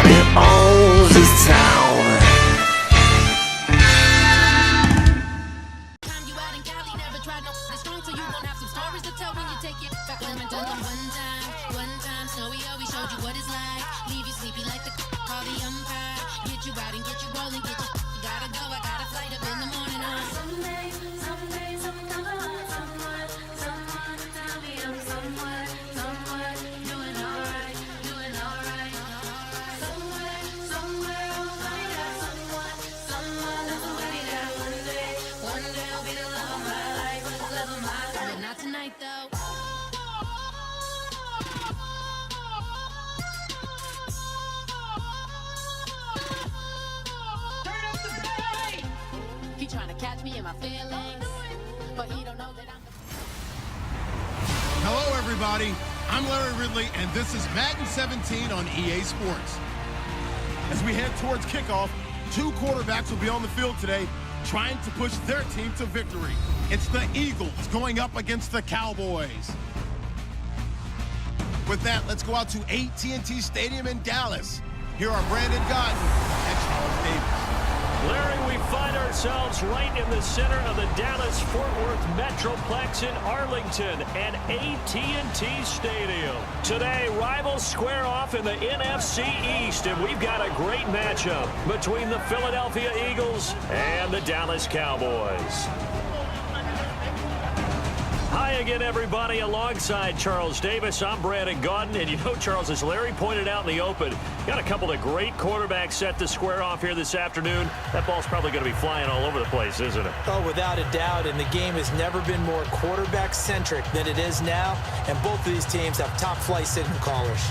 that owns this town. Hello, everybody. I'm Larry Ridley, and this is Madden 17 on EA Sports. As we head towards kickoff, two quarterbacks will be on the field today trying to push their team to victory. It's the Eagles going up against the Cowboys. With that, let's go out to AT&T Stadium in Dallas. Here are Brandon Gaudin and Charles Davis. Larry, we find ourselves right in the center of the Dallas-Fort Worth Metroplex in Arlington at AT&T Stadium. Today, rivals square off in the NFC East, and we've got a great matchup between the Philadelphia Eagles and the Dallas Cowboys. Hi again, everybody. Alongside Charles Davis, I'm Brandon Gaudin. And you know, Charles, as Larry pointed out in the open, got a couple of great quarterbacks set to square off here this afternoon. That ball's probably going to be flying all over the place, isn't it? Oh, without a doubt. And the game has never been more quarterback-centric than it is now. And both of these teams have top-flight signal callers.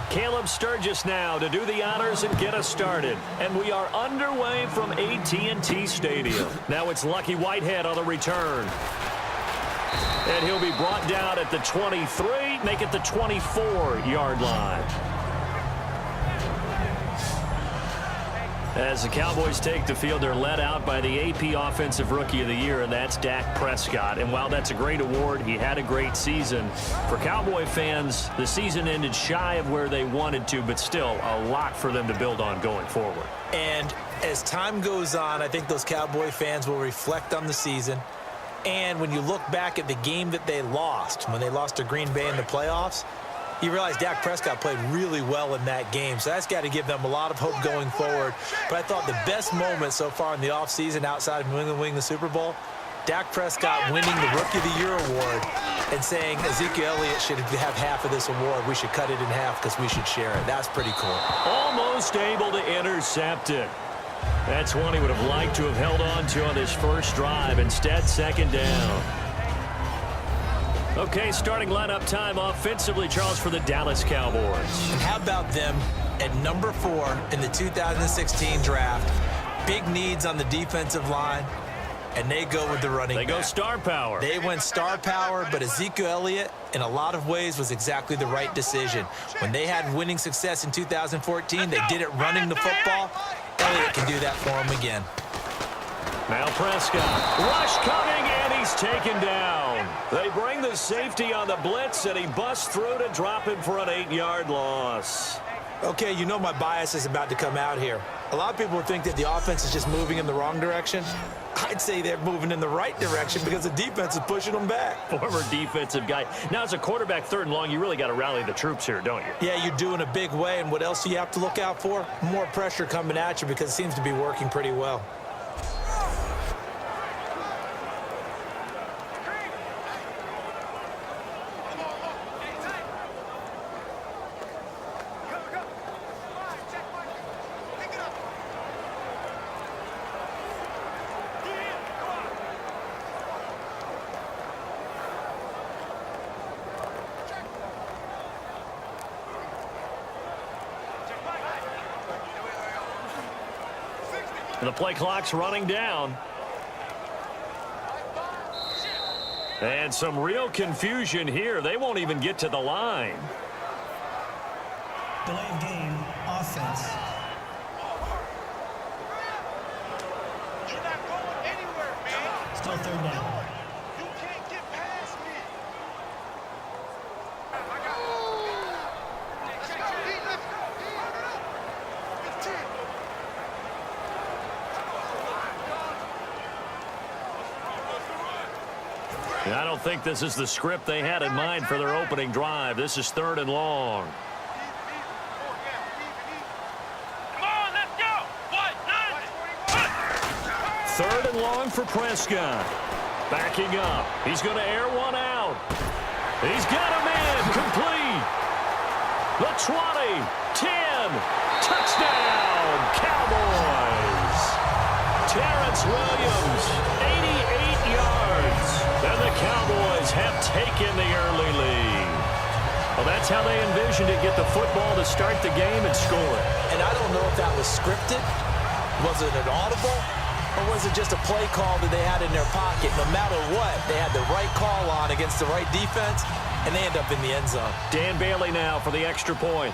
Caleb Sturgis now to do the honors and get us started. And we are underway from AT&T Stadium. Now it's Lucky Whitehead on the return. And he'll be brought down at the 23, make it the 24-yard line. As the Cowboys take the field, they're led out by the AP Offensive Rookie of the Year, and that's Dak Prescott. And while that's a great award, he had a great season. For Cowboy fans, the season ended shy of where they wanted to, but still a lot for them to build on going forward. And as time goes on, I think those Cowboy fans will reflect on the season. And when you look back at the game that they lost, when they lost to Green Bay in the playoffs, you realize Dak Prescott played really well in that game. So that's got to give them a lot of hope going forward. But I thought the best moment so far in the offseason outside of New England winning the Super Bowl, Dak Prescott winning the Rookie of the Year award and saying Ezekiel Elliott should have half of this award. We should cut it in half because we should share it. That's pretty cool. Almost able to intercept it. That's one he would have liked to have held on to on his first drive. Instead, second down. Okay, starting lineup time offensively, Charles, for the Dallas Cowboys. And how about them at number 4 in the 2016 draft? Big needs on the defensive line, and they go with the running back. They go star power. They went star power, but Ezekiel Elliott, in a lot of ways, was exactly the right decision. When they had winning success in 2014, they did it running the football. Elliott can do that for them again. Now Prescott. Rush coming, and he's taken down. They bring the safety on the blitz, and he busts through to drop him for an 8-yard loss. Okay, you know my bias is about to come out here. A lot of people would think that the offense is just moving in the wrong direction. I'd say they're moving in the right direction because the defense is pushing them back. Former defensive guy. Now, as a quarterback, 3rd and long, you really got to rally the troops here, don't you? Yeah, you're doing a big way, and what else do you have to look out for? More pressure coming at you because it seems to be working pretty well. The play clock's running down. And some real confusion here. They won't even get to the line. Delay of game, offense. You're not going anywhere, man. Still 3rd down. You can't get past me. Let's go. And I don't think this is the script they had in mind for their opening drive. This is 3rd and long. Come on, let's go. 3rd and long for Prescott. Backing up. He's going to air one out. He's got a man. Complete. The 20. 10. Touchdown. Cowboys. Terrence Williams. 88 yards. And the Cowboys have taken the early lead. Well, that's how they envisioned it. Get the football to start the game and score it. And I don't know if that was scripted. Was it an audible? Or was it just a play call that they had in their pocket? No matter what, they had the right call on against the right defense, and they end up in the end zone. Dan Bailey now for the extra point.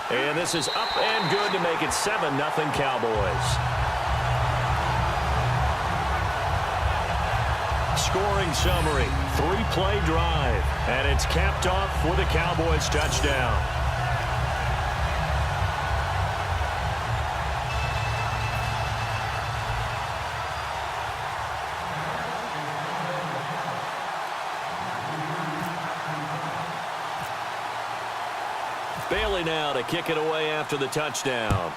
And this is up and good to make it 7-0 Cowboys. Scoring summary, 3-play drive, and it's capped off with a Cowboys touchdown. Bailey now to kick it away after the touchdown.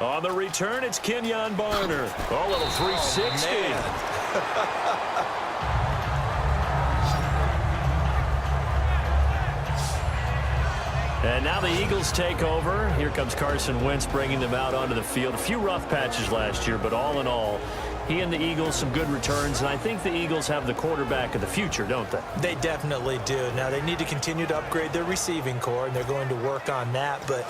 On the return, it's Kenyon Barner. Oh, little 360. And now the Eagles take over. Here comes Carson Wentz bringing them out onto the field. A few rough patches last year, but all in all, he and the Eagles, some good returns. And I think the Eagles have the quarterback of the future, don't they? They definitely do. Now, they need to continue to upgrade their receiving core, and they're going to work on that. But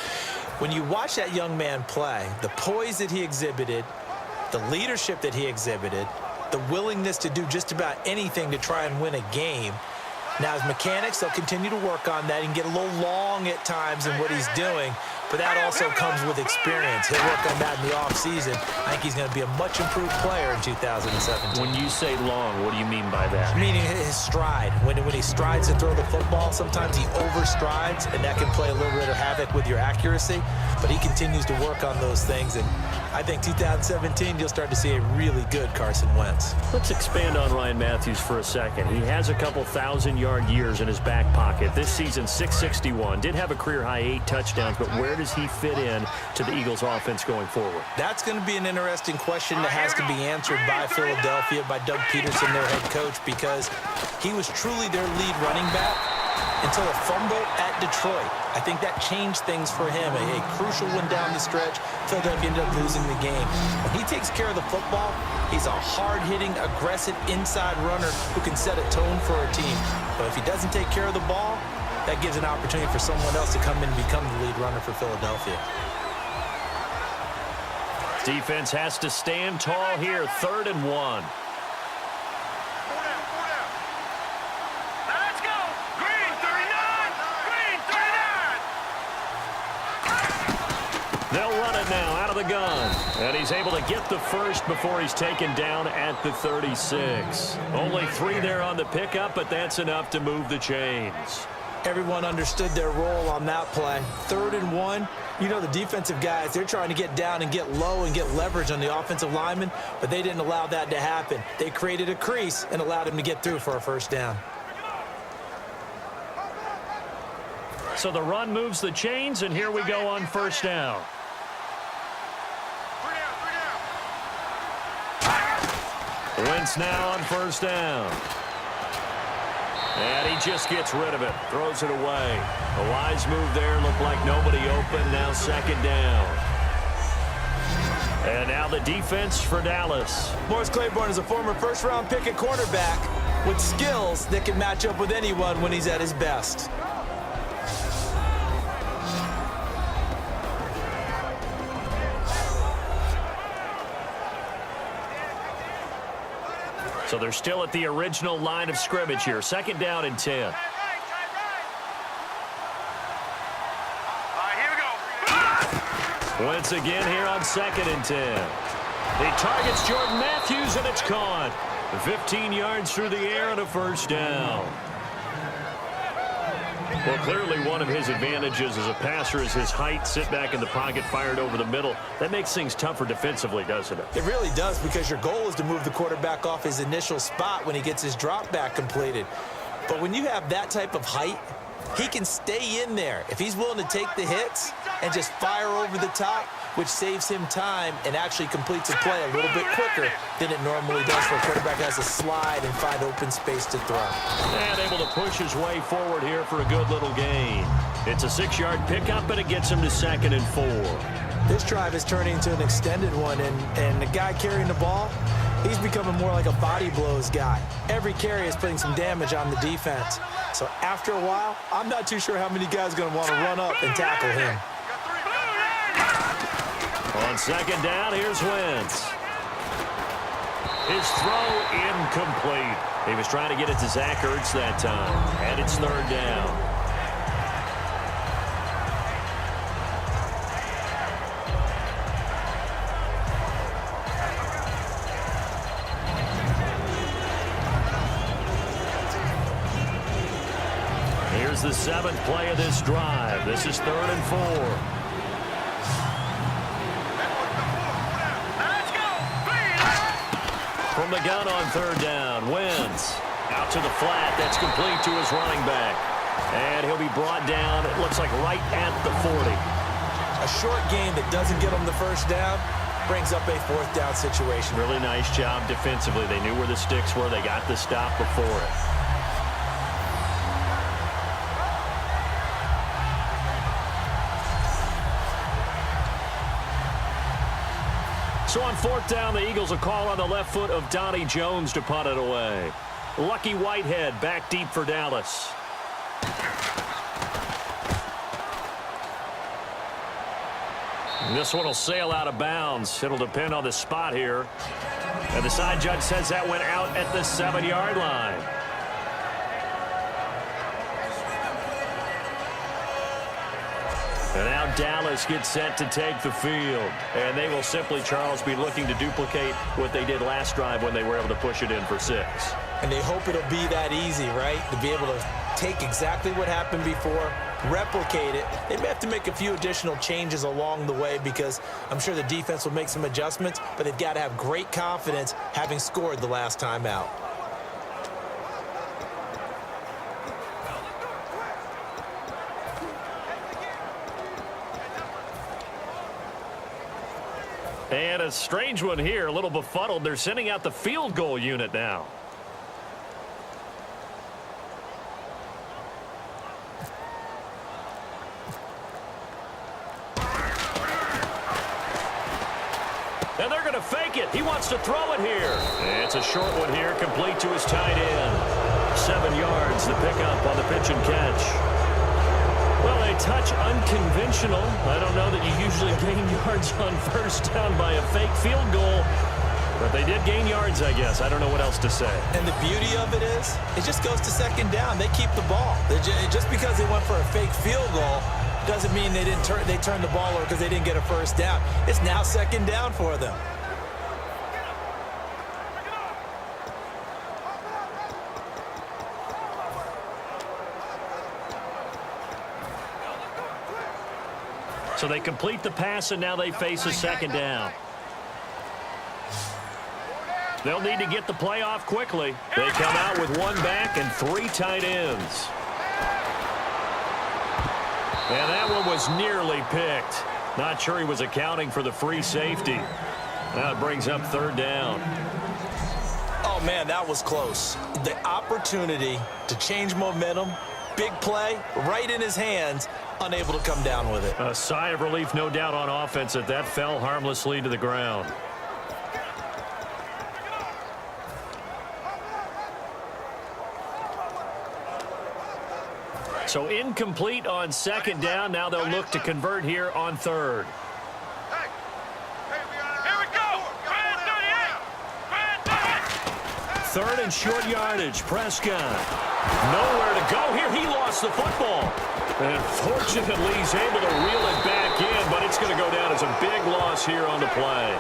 when you watch that young man play, the poise that he exhibited, the leadership that he exhibited, the willingness to do just about anything to try and win a game. Now, his mechanics, they'll continue to work on that. He can get a little long at times in what he's doing, but that also comes with experience. He'll work on that in the offseason. I think he's going to be a much improved player in 2017. When you say long, what do you mean by that? Meaning his stride. When he strides to throw the football, sometimes he overstrides, and that can play a little bit of havoc with your accuracy. But he continues to work on those things, and I think 2017 you'll start to see a really good Carson Wentz. Let's expand on Ryan Matthews for a second. He has a couple 1,000-yard years in his back pocket. This season, 661. Did have a career-high 8 touchdowns, but where does he fit in to the Eagles' offense going forward? That's going to be an interesting question that has to be answered by Philadelphia, by Doug Peterson, their head coach, because he was truly their lead running back until a fumble at Detroit. I think that changed things for him. A crucial one down the stretch. Philadelphia ended up losing the game. When he takes care of the football, he's a hard-hitting, aggressive inside runner who can set a tone for a team. But if he doesn't take care of the ball, that gives an opportunity for someone else to come in and become the lead runner for Philadelphia. Defense has to stand tall here. 3rd and 1. They'll run it now out of the gun. And he's able to get the first before he's taken down at the 36. Only 3 there on the pickup, but that's enough to move the chains. Everyone understood their role on that play. 3rd and 1. You know, the defensive guys, they're trying to get down and get low and get leverage on the offensive lineman, but they didn't allow that to happen. They created a crease and allowed him to get through for a first down. So the run moves the chains, and here we go on first down. Wentz now on first down. And he just gets rid of it. Throws it away. A wise move there. Looked like nobody open. Now 2nd down. And now the defense for Dallas. Morris Claiborne is a former first-round pick at cornerback with skills that can match up with anyone when he's at his best. So they're still at the original line of scrimmage here. 2nd down and 10. Here we go. Once again here on 2nd and 10. He targets Jordan Matthews, and it's caught. 15 yards through the air and a first down. Well, clearly one of his advantages as a passer is his height. Sit back in the pocket, fired over the middle. That makes things tougher defensively, doesn't it? It really does, because your goal is to move the quarterback off his initial spot when he gets his drop back completed. But when you have that type of height, he can stay in there if he's willing to take the hits and just fire over the top, which saves him time and actually completes a play a little bit quicker than it normally does, where a quarterback has to slide and find open space to throw. And able to push his way forward here for a good little gain. It's a 6-yard pickup, and it gets him to 2nd and 4. This drive is turning into an extended one, and the guy carrying the ball, he's becoming more like a body blows guy. Every carry is putting some damage on the defense. So after a while, I'm not too sure how many guys are going to want to run up and tackle him. On 2nd down, here's Wentz. His throw incomplete. He was trying to get it to Zach Ertz that time. And it's 3rd down. Here's the 7th play of this drive. This is 3rd and 4. From the gun on 3rd down, Wentz out to the flat. That's complete to his running back. And he'll be brought down, it looks like, right at the 40. A short game that doesn't get him the 1st down brings up a 4th down situation. Really nice job defensively. They knew where the sticks were. They got the stop before it. So on 4th down, the Eagles will call on the left foot of Donnie Jones to punt it away. Lucky Whitehead back deep for Dallas. And this one will sail out of bounds. It'll depend on the spot here. And the side judge says that went out at the 7-yard line. And now Dallas gets set to take the field. And they will simply, Charles, be looking to duplicate what they did last drive when they were able to push it in for 6. And they hope it'll be that easy, right? To be able to take exactly what happened before, replicate it. They may have to make a few additional changes along the way, because I'm sure the defense will make some adjustments, but they've got to have great confidence having scored the last time out. And a strange one here, a little befuddled. They're sending out the field goal unit now. And they're going to fake it. He wants to throw it here. And it's a short one here, complete to his tight end. 7 yards, the pickup on the pitch and catch. Well, a touch unconventional. I don't know that you usually gain yards on 1st down by a fake field goal. But they did gain yards, I guess. I don't know what else to say. And the beauty of it is, it just goes to 2nd down. They keep the ball. Just because they went for a fake field goal doesn't mean they turned the ball over because they didn't get a 1st down. It's now 2nd down for them. So they complete the pass, and now they face a 2nd down. They'll need to get the play off quickly. They come out with 1 back and 3 tight ends. And that one was nearly picked. Not sure he was accounting for the free safety. Now it brings up 3rd down. Oh, man, that was close. The opportunity to change momentum, big play, right in his hands, unable to come down with it. A sigh of relief, no doubt, on offense that fell harmlessly to the ground. So incomplete on 2nd down. Now they'll look to convert here on 3rd. Here we go. 3rd and short yardage. Prescott. Nowhere to go here. He lost the football. And fortunately, he's able to reel it back in, but it's going to go down as a big loss here on the play.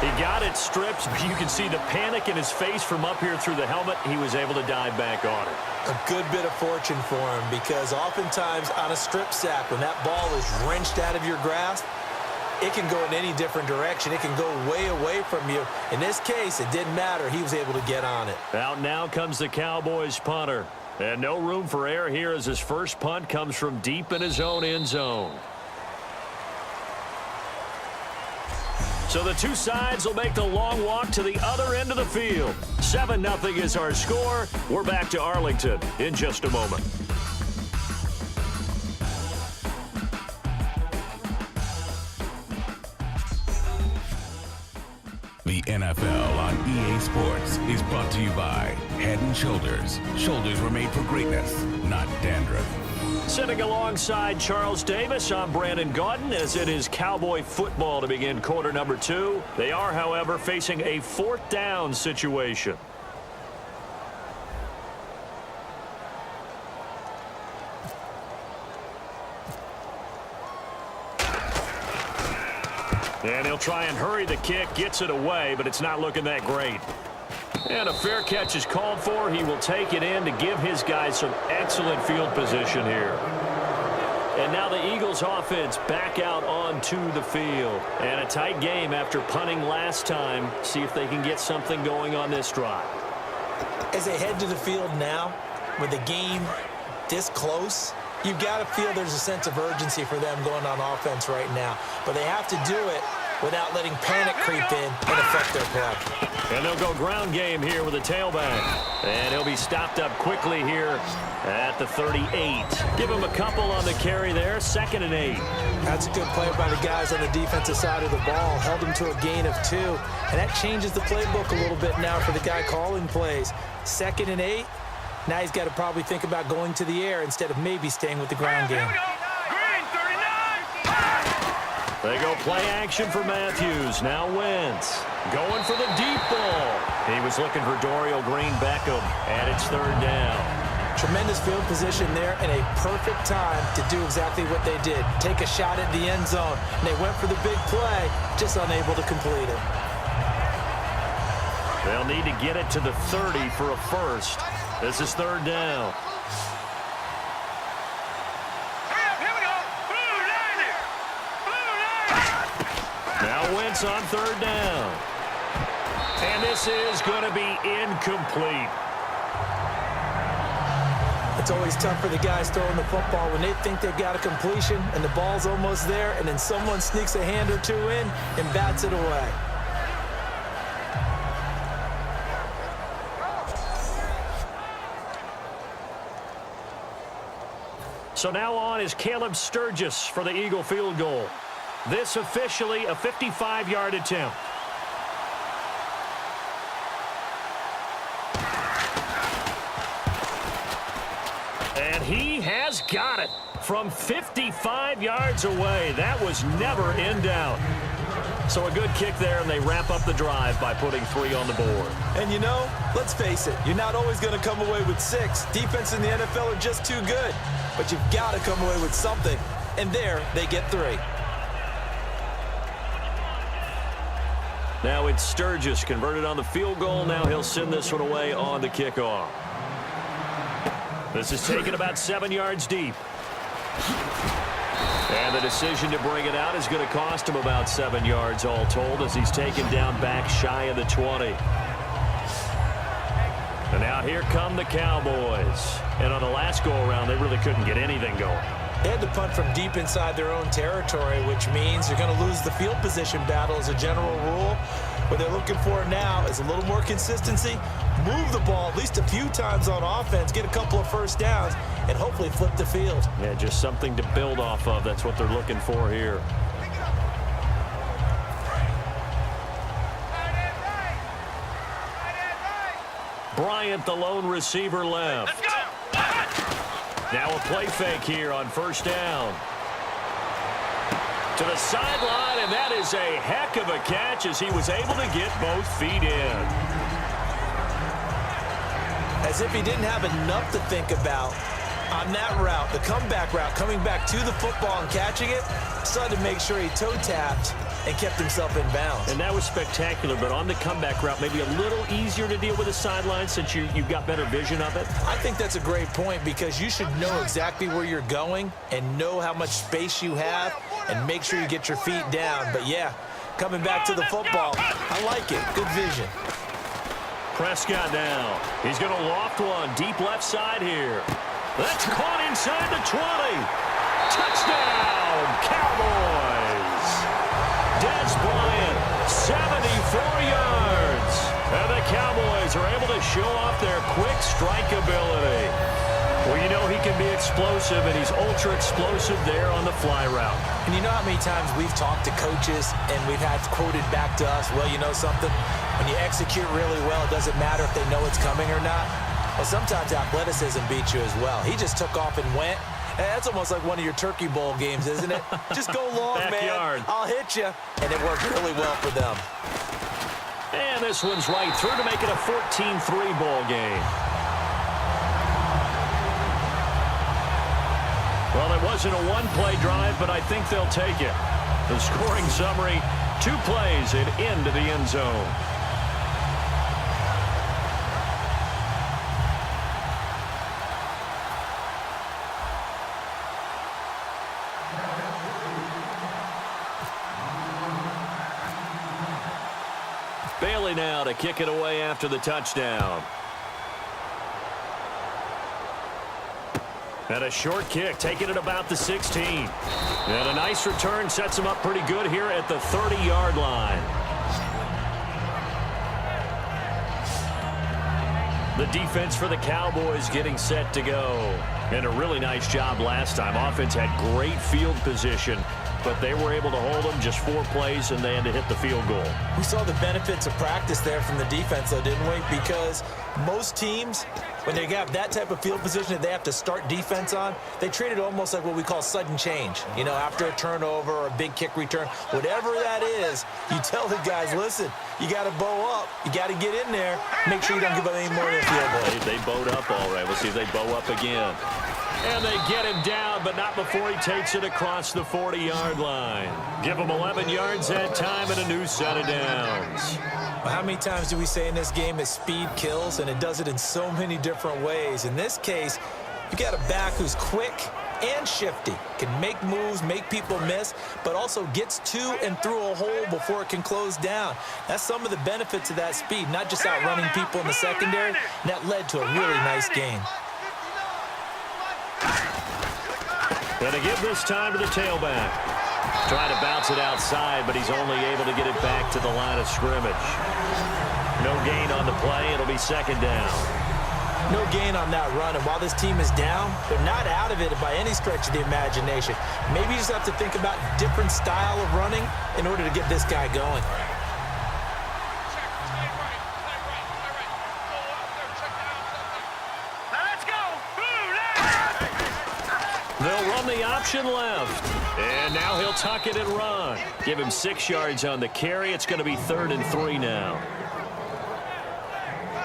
He got it stripped, but you can see the panic in his face from up here through the helmet. He was able to dive back on it. A good bit of fortune for him, because oftentimes on a strip sack, when that ball is wrenched out of your grasp, it can go in any different direction. It can go way away from you. In this case, it didn't matter. He was able to get on it. Out now comes the Cowboys punter. And no room for error here as his first punt comes from deep in his own end zone. So the two sides will make the long walk to the other end of the field. 7-0 is our score. We're back to Arlington in just a moment. The NFL on EA Sports is brought to you by Head & Shoulders. Shoulders were made for greatness, not dandruff. Sitting alongside Charles Davis, I'm Brandon Gaudin, as it is Cowboy football to begin quarter number 2. They are, however, facing a 4th down situation. And he'll try and hurry the kick, gets it away, but it's not looking that great. And a fair catch is called for. He will take it in to give his guys some excellent field position here. And now the Eagles offense back out onto the field. And a tight game after punting last time. See if they can get something going on this drive. As they head to the field now, with the game this close, you've got to feel there's a sense of urgency for them going on offense right now. But they have to do it without letting panic creep in and affect their play. And they'll go ground game here with a tailback. And he'll be stopped up quickly here at the 38. Give him a couple on the carry there. 2nd and 8. That's a good play by the guys on the defensive side of the ball. Held him to a gain of 2. And that changes the playbook a little bit now for the guy calling plays. 2nd and 8. Now he's got to probably think about going to the air instead of maybe staying with the ground game. They go play action for Matthews. Now Wentz going for the deep ball. He was looking for Dorial Green-Beckham, and it's 3rd down. Tremendous field position there and a perfect time to do exactly what they did. Take a shot at the end zone. And they went for the big play, just unable to complete it. They'll need to get it to the 30 for a first. This is 3rd down. Now Wentz on 3rd down. And this is going to be incomplete. It's always tough for the guys throwing the football when they think they've got a completion and the ball's almost there, and then someone sneaks a hand or two in and bats it away. So now on is Caleb Sturgis for the Eagle field goal. This officially a 55-yard attempt. And he has got it from 55 yards away. That was never in doubt. So a good kick there, and they wrap up the drive by putting 3 on the board. And you know, let's face it, you're not always going to come away with 6. Defense in the NFL are just too good. But you've got to come away with something. And there, they get 3. Now it's Sturgis converted on the field goal. Now he'll send this one away on the kickoff. This is taken about 7 yards deep. And the decision to bring it out is going to cost him about 7 yards all told, as he's taken down back shy of the 20. And now here come the Cowboys. And on the last go-around, they really couldn't get anything going. They had to punt from deep inside their own territory, which means they're going to lose the field position battle as a general rule. What they're looking for now is a little more consistency, move the ball at least a few times on offense, get a couple of first downs, and hopefully flip the field. Yeah, just something to build off of. That's what they're looking for here. Bryant, the lone receiver, left. Now a play fake here on 1st down. To the sideline, and that is a heck of a catch as he was able to get both feet in. As if he didn't have enough to think about On that route, the comeback route, coming back to the football and catching it, decided to make sure he toe-tapped and kept himself in bounds. And that was spectacular, but on the comeback route, maybe a little easier to deal with the sideline since you've got better vision of it? I think that's a great point because you should know exactly where you're going and know how much space you have and make sure you get your feet down. But, yeah, coming back to the football, I like it. Good vision. Prescott now. He's going to loft one deep left side here. That's caught inside the 20. Touchdown, Cowboys. Des Bryant, 74 yards. And the Cowboys are able to show off their quick strike ability. Well, you know he can be explosive, and he's ultra-explosive there on the fly route. And you know how many times we've talked to coaches and we've had quoted back to us, well, you know something? When you execute really well, it doesn't matter if they know it's coming or not. Well, sometimes athleticism beats you as well. He just took off and went. And that's almost like one of your Turkey Bowl games, isn't it? Just go long, Backyard. man. I'll hit you. And it worked really well for them. And this one's right through to make it a 14-3 ball game. Well, it wasn't a one-play drive, but I think they'll take it. The scoring summary, 2 plays and into the end zone. Bailey now to kick it away after the touchdown. And a short kick, taking it about the 16. And a nice return sets him up pretty good here at the 30-yard line. The defense for the Cowboys getting set to go. And a really nice job last time. Offense had great field position, but they were able to hold them just 4 plays, and they had to hit the field goal. We saw the benefits of practice there from the defense, though, didn't we? Because most teams, when they have that type of field position that they have to start defense on, they treat it almost like what we call sudden change. You know, after a turnover or a big kick return, whatever that is, you tell the guys, listen, you got to bow up. You got to get in there. Make sure you don't give up any more than a field goal. They bowed up all right. We'll see if they bow up again. And they get him down, but not before he takes it across the 40-yard line. Give him 11 yards that time and a new set of downs. Well, how many times do we say in this game that speed kills, and it does it in so many different ways? In this case, you got a back who's quick and shifty, can make moves, make people miss, but also gets to and through a hole before it can close down. That's some of the benefits of that speed, not just outrunning people in the secondary. And that led to a really nice game. And to give this time to the tailback. Trying to bounce it outside, but he's only able to get it back to the line of scrimmage. No gain on the play. It'll be second down. No gain on that run, and while this team is down, they're not out of it by any stretch of the imagination. Maybe you just have to think about a different style of running in order to get this guy going. They'll run the option left. And now he'll tuck it and run. Give him 6 yards on the carry. It's going to be 3rd and 3 now.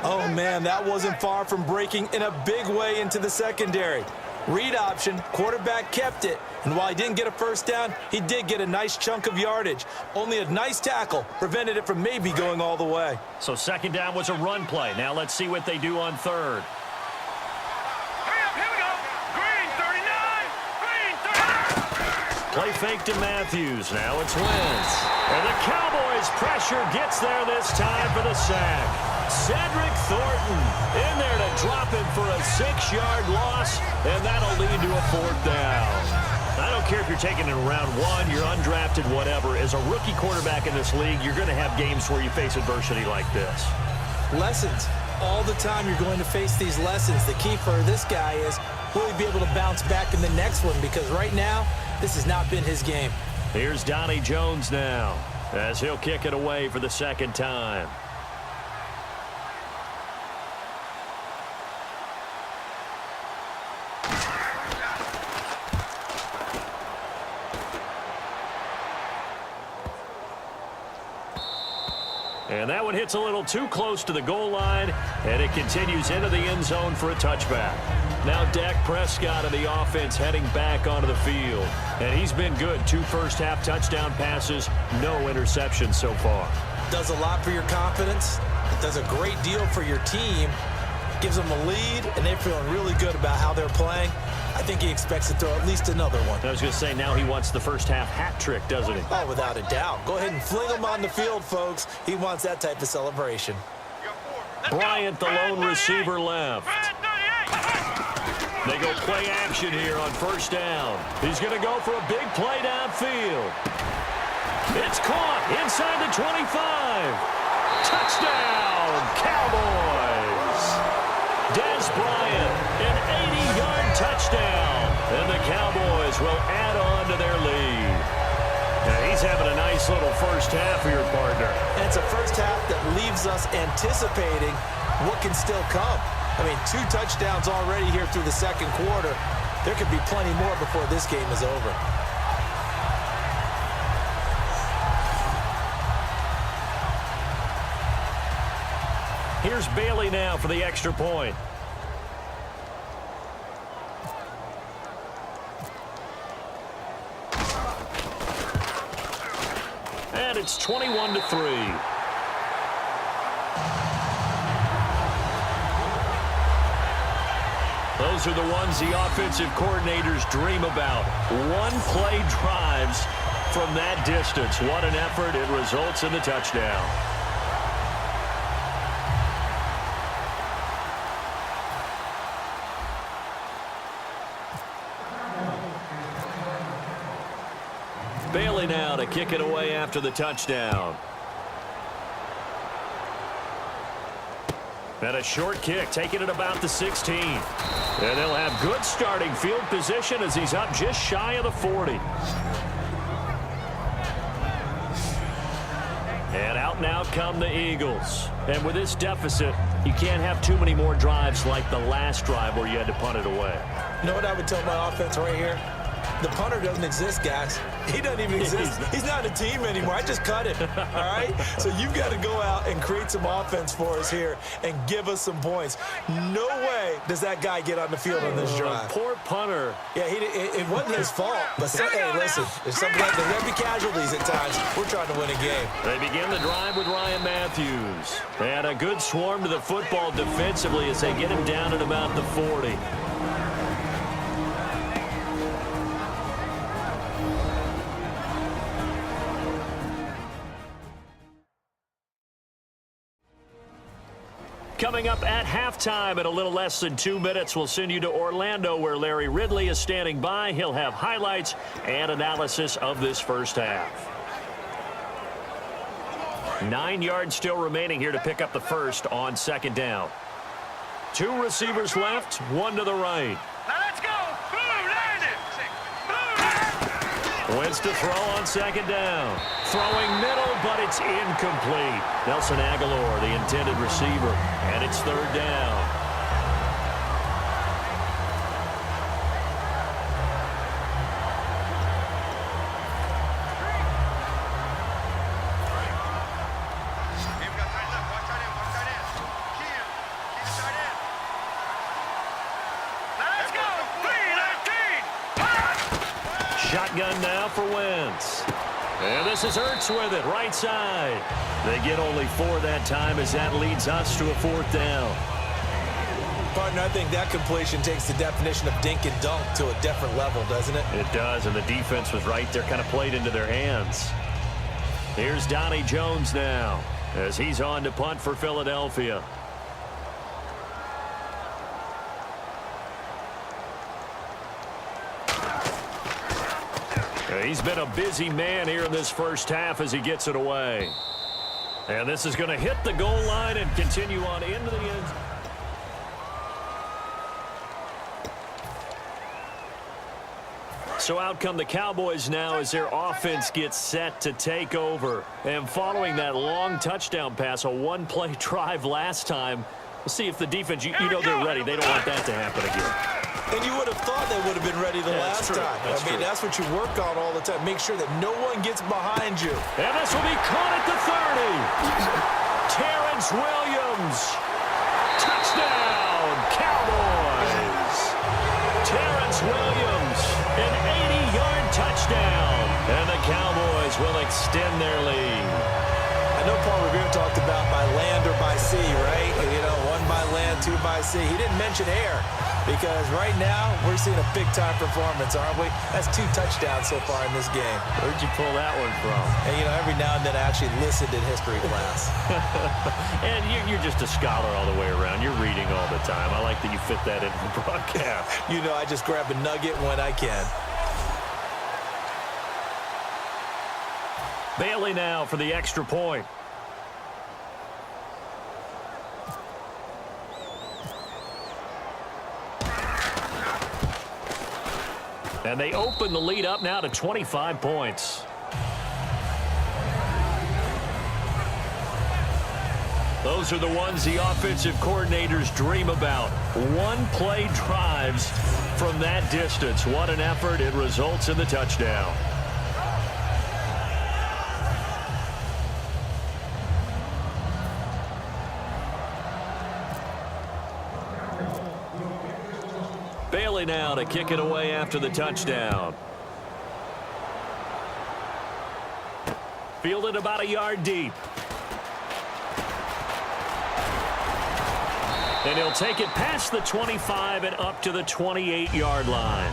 Oh, man, that wasn't far from breaking in a big way into the secondary. Read option, quarterback kept it. And while he didn't get a first down, he did get a nice chunk of yardage. Only a nice tackle prevented it from maybe going all the way. So second down was a run play. Now let's see what they do on 3rd. Play fake to Matthews. Now it's Wentz. And the Cowboys pressure gets there this time for the sack. Cedric Thornton in there to drop him for a 6-yard loss, and that'll lead to a 4th down. I don't care if you're taking it in round 1, you're undrafted, whatever. As a rookie quarterback in this league, you're going to have games where you face adversity like this. Lessons. All the time you're going to face these lessons. The key for this guy is will he be able to bounce back in the next one, because right now, this has not been his game. Here's Donnie Jones now, as he'll kick it away for the 2nd time. And that one hits a little too close to the goal line, and it continues into the end zone for a touchback. Now Dak Prescott of the offense heading back onto the field. And he's been good. 2 first-half touchdown passes, no interceptions so far. Does a lot for your confidence. It does a great deal for your team. Gives them a lead, and they're feeling really good about how they're playing. I think he expects to throw at least another one. I was going to say, now he wants the first-half hat trick, doesn't he? Oh, without a doubt. Go ahead and fling him on the field, folks. He wants that type of celebration. Bryant, the lone receiver, left. They go play action here on first down. He's going to go for a big play downfield. It's caught inside the 25. Touchdown, Cowboys. Des Bryant, an 80-yard touchdown. And the Cowboys will add on to their lead. And he's having a nice little first half for your partner. And it's a first half that leaves us anticipating what can still come. I mean, 2 touchdowns already here through the second quarter. There could be plenty more before this game is over. Here's Bailey now for the extra point. And it's 21-3. Those are the ones the offensive coordinators dream about. One-play drives from that distance. What an effort. It results in the touchdown. Bailey now to kick it away after the touchdown. And a short kick, taking it about the 16. And they'll have good starting field position as he's up just shy of the 40. And out and out come the Eagles. And with this deficit, you can't have too many more drives like the last drive where you had to punt it away. You know what I would tell my offense right here? The punter doesn't exist, guys. He doesn't even exist. He's not a team anymore. I just cut him, all right? So you've got to go out and create some offense for us here and give us some points. No way does that guy get on the field on this drive. Poor punter. Yeah, it wasn't his fault. But, hey, listen, there's something like there's going to be casualties at times. We're trying to win a game. They begin the drive with Ryan Matthews. And a good swarm to the football defensively as they get him down at about the 40. Coming up at halftime in a little less than 2 minutes, we'll send you to Orlando where Larry Ridley is standing by. He'll have highlights and analysis of this first half. 9 yards still remaining here to pick up the first on second down. 2 receivers left, 1 to the right. Now let's go. Boom, land it. Wentz to throw on second down. Throwing middle, but it's incomplete. Nelson Aguilar, the intended receiver, and it's third down. Shotgun now for Wentz. And this is Ertz with it, right side. They get only 4 that time as that leads us to a fourth down. Partner, I think that completion takes the definition of dink and dunk to a different level, doesn't it? It does, and the defense was right there, kind of played into their hands. Here's Donnie Jones now as he's on to punt for Philadelphia. He's been a busy man here in this first half as he gets it away. And this is going to hit the goal line and continue on into the end. So out come the Cowboys now as their offense gets set to take over. And following that long touchdown pass, a one-play drive last time, we'll see if the defense, you know they're ready. They don't want that to happen again. And you would have thought they would have been ready the last time. I mean, that's what you work on all the time. Make sure that no one gets behind you. And this will be caught at the 30. Terrence Williams. Touchdown, Cowboys. Vince Williams, an 80-yard touchdown. And the Cowboys will extend their lead. I know Paul Revere talked about by land or by sea, right? You know, one by land, two by sea. He didn't mention air because right now we're seeing a big-time performance, aren't we? That's 2 touchdowns so far in this game. Where'd you pull that one from? And, you know, every now and then I actually listened in history class. And you're just a scholar all the way around. You're reading all the time. I like that you fit that into the broadcast. You know, I just grab a nugget when I can. Bailey now for the extra point. And they open the lead up now to 25 points. Those are the ones the offensive coordinators dream about. One-play drives from that distance. What an effort. It results in the touchdown. Bailey now to kick it away after the touchdown. Fielded about a yard deep. And he'll take it past the 25 and up to the 28-yard line.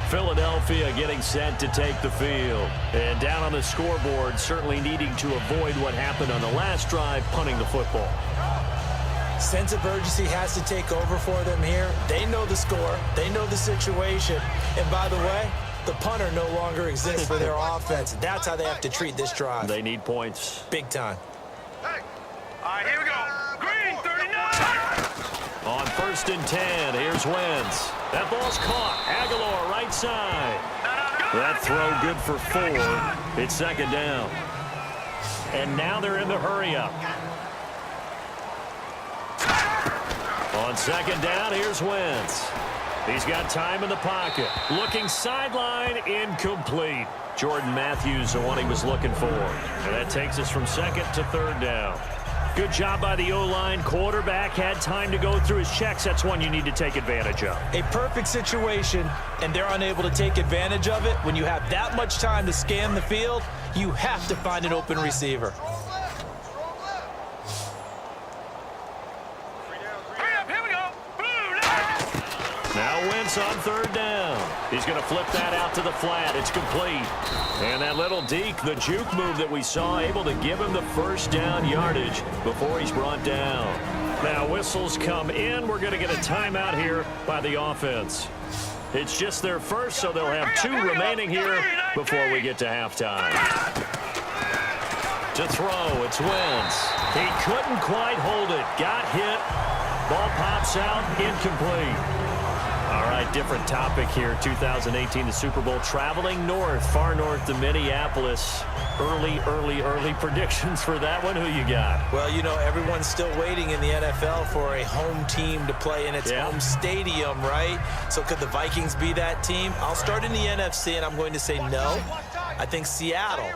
Philadelphia getting set to take the field. And down on the scoreboard, certainly needing to avoid what happened on the last drive, punting the football. Sense of urgency has to take over for them here. They know the score. They know the situation. And by the way, the punter no longer exists for their offense. That's how they have to treat this drive. They need points. Big time. Hey. All right, here we go. Green, 39. On 1st and 10, here's Wentz. That ball's caught. Aguilar, right side. That throw good for 4. It's 2nd down. And now they're in the hurry-up. On 2nd down, here's Wentz. He's got time in the pocket. Looking sideline, incomplete. Jordan Matthews, the one he was looking for. And that takes us from 2nd to 3rd down. Good job by the O-line. Quarterback had time to go through his checks. That's one you need to take advantage of. A perfect situation, and they're unable to take advantage of it. When you have that much time to scan the field, you have to find an open receiver. Now Wentz on 3rd down. He's going to flip that out to the flat. It's complete. And that little deke, the juke move that we saw, able to give him the 1st down yardage before he's brought down. Now whistles come in. We're going to get a timeout here by the offense. It's just their first, so they'll have 2 remaining here before we get to halftime. To throw, it's Wentz. He couldn't quite hold it. Got hit. Ball pops out, incomplete. All right, different topic here. 2018, the Super Bowl, traveling north, far north to Minneapolis. Early predictions for that one. Who you got? Well, you know, everyone's still waiting in the NFL for a home team to play in its home stadium, right? So could the Vikings be that team? I'll start in the NFC, and I'm going to say no. I think Seattle,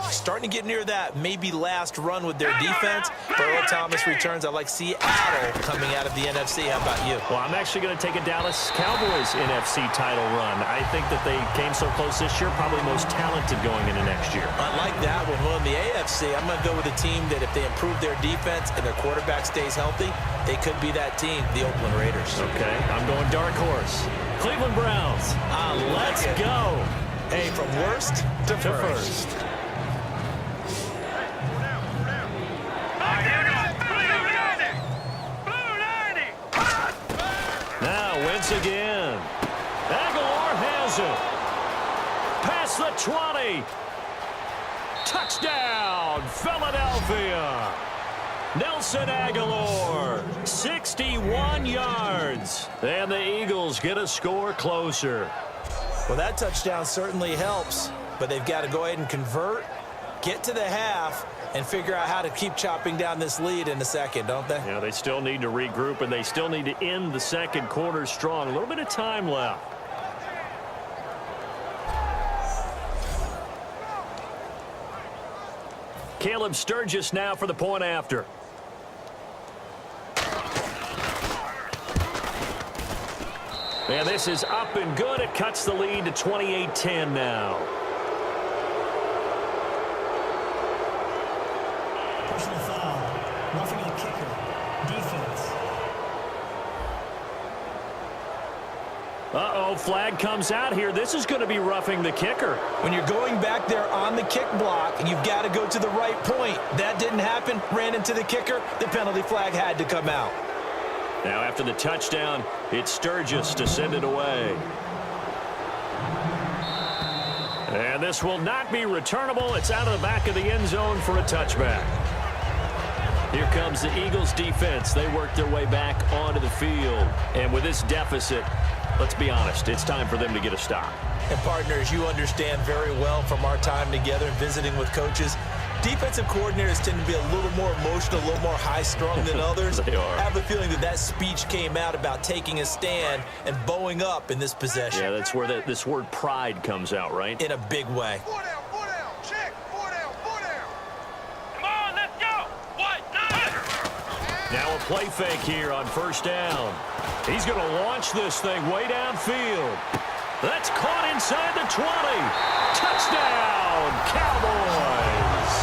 starting to get near that maybe last run with their defense. Earl Thomas returns. I like Seattle coming out of the NFC. How about you? Well, I'm actually going to take a Dallas Cowboys NFC title run. I think that they came so close this year, probably most talented going into next year. I like that one. Well, in the AFC, I'm going to go with a team that if they improve their defense and their quarterback stays healthy, they could be that team, the Oakland Raiders. Okay, I'm going dark horse. Cleveland Browns. Let's go. Hey, from worst to first. Now Wentz again. Aguilar has it. Past the 20. Touchdown, Philadelphia. Nelson Aguilar, 61 yards. And the Eagles get a score closer. Well, that touchdown certainly helps, but they've got to go ahead and convert, get to the half, and figure out how to keep chopping down this lead in the second, don't they? Yeah, they still need to regroup, and they still need to end the second quarter strong. A little bit of time left. Caleb Sturgis now for the point after. And this is up and good. It cuts the lead to 28-10 now. Personal foul. Roughing the kicker. Defense. Uh-oh, flag comes out here. This is going to be roughing the kicker. When you're going back there on the kick block, you've got to go to the right point. That didn't happen. Ran into the kicker. The penalty flag had to come out. Now after the touchdown, it's Sturgis to send it away. And this will not be returnable. It's out of the back of the end zone for a touchback. Here comes the Eagles defense. They work their way back onto the field. And with this deficit, let's be honest, it's time for them to get a stop. And partners, you understand very well from our time together and visiting with coaches, defensive coordinators tend to be a little more emotional, a little more high-strung than others. They are. I have a feeling that speech came out about taking a stand and bowing up in this possession. Yeah, that's where this word pride comes out, right? In a big way. 4 down, 4 down. Check. 4 down, 4 down. Come on, let's go. What? Now a play fake here on first down. He's going to launch this thing way downfield. That's caught inside the 20. Touchdown, Cowboys.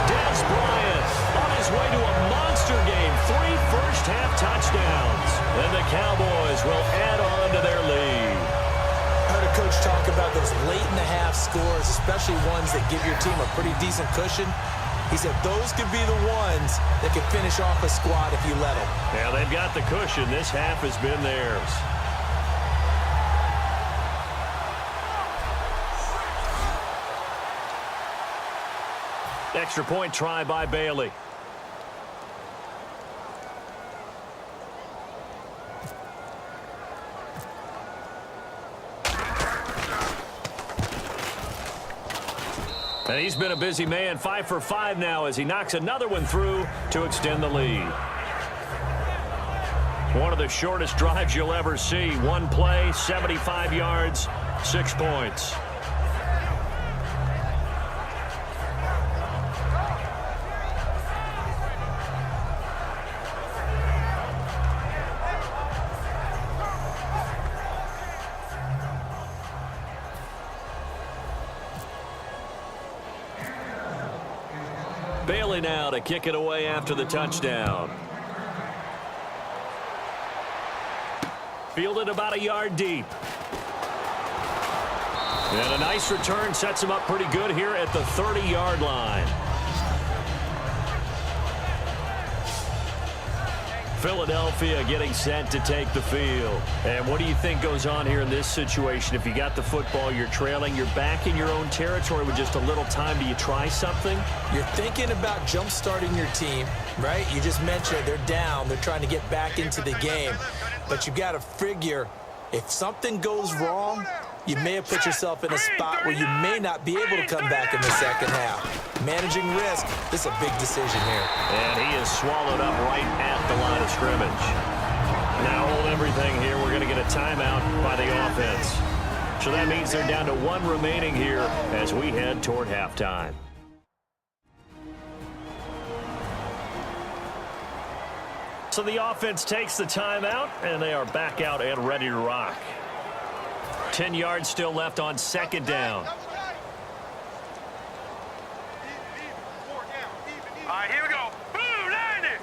Des Bryant on his way to a monster game. 3 first-half touchdowns. And the Cowboys will add on to their lead. I heard a coach talk about those late-in-the-half scores, especially ones that give your team a pretty decent cushion. He said those could be the ones that could finish off a squad if you let them. Yeah, they've got the cushion. This half has been theirs. Extra point try by Bailey. And he's been a busy man, 5 for 5 now as he knocks another one through to extend the lead. One of the shortest drives you'll ever see. One play, 75 yards, 6 points. Bailey now to kick it away after the touchdown. Fielded about a yard deep. And a nice return sets him up pretty good here at the 30-yard line. Philadelphia getting set to take the field. And what do you think goes on here in this situation? If you got the football, you're trailing, you're back in your own territory with just a little time. Do you try something? You're thinking about jump-starting your team, right? You just mentioned they're down. They're trying to get back into the game. But you got to figure if something goes wrong, you may have put yourself in a spot where you may not be able to come back in the second half. Managing risk, this is a big decision here. And he is swallowed up right at the line of scrimmage. Now hold everything here. We're going to get a timeout by the offense. So that means they're down to 1 remaining here as we head toward halftime. So the offense takes the timeout, and they are back out and ready to rock. 10 yards still left on second down. All right, here we go. Blue line it.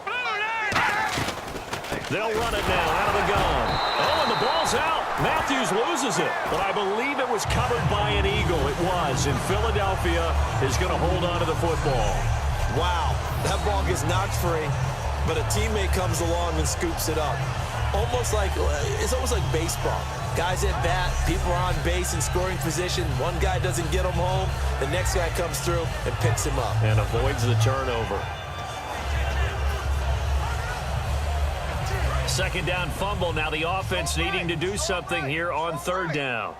Blue line it. They'll run it now out of the gun. Oh, and the ball's out. Matthews loses it, but I believe it was covered by an Eagle. It was, and Philadelphia is going to hold on to the football. Wow, that ball gets knocked free, but a teammate comes along and scoops it up. It's almost like baseball. Guys at bat, people are on base in scoring position. One guy doesn't get him home. The next guy comes through and picks him up. And avoids the turnover. Second down fumble. Now the offense needing to do something here on third down.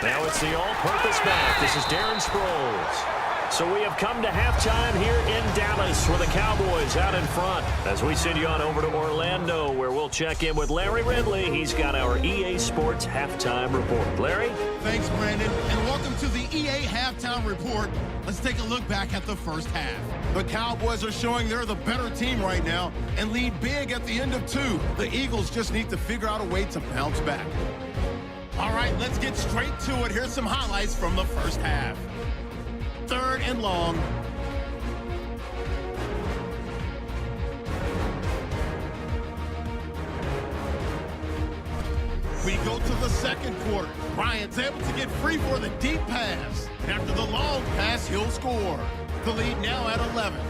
Now it's the all-purpose back. This is Darren Sproles. So we have come to halftime here in Dallas with the Cowboys out in front. As we send you on over to Orlando, where we'll check in with Larry Ridley. He's got our EA Sports Halftime Report. Larry? Thanks, Brandon, and welcome to the EA Halftime Report. Let's take a look back at the first half. The Cowboys are showing they're the better team right now and lead big at the end of 2. The Eagles just need to figure out a way to bounce back. All right, let's get straight to it. Here's some highlights from the first half. 3rd and long. We go to the second quarter. Bryant's able to get free for the deep pass. After the long pass, he'll score. The lead now at 11.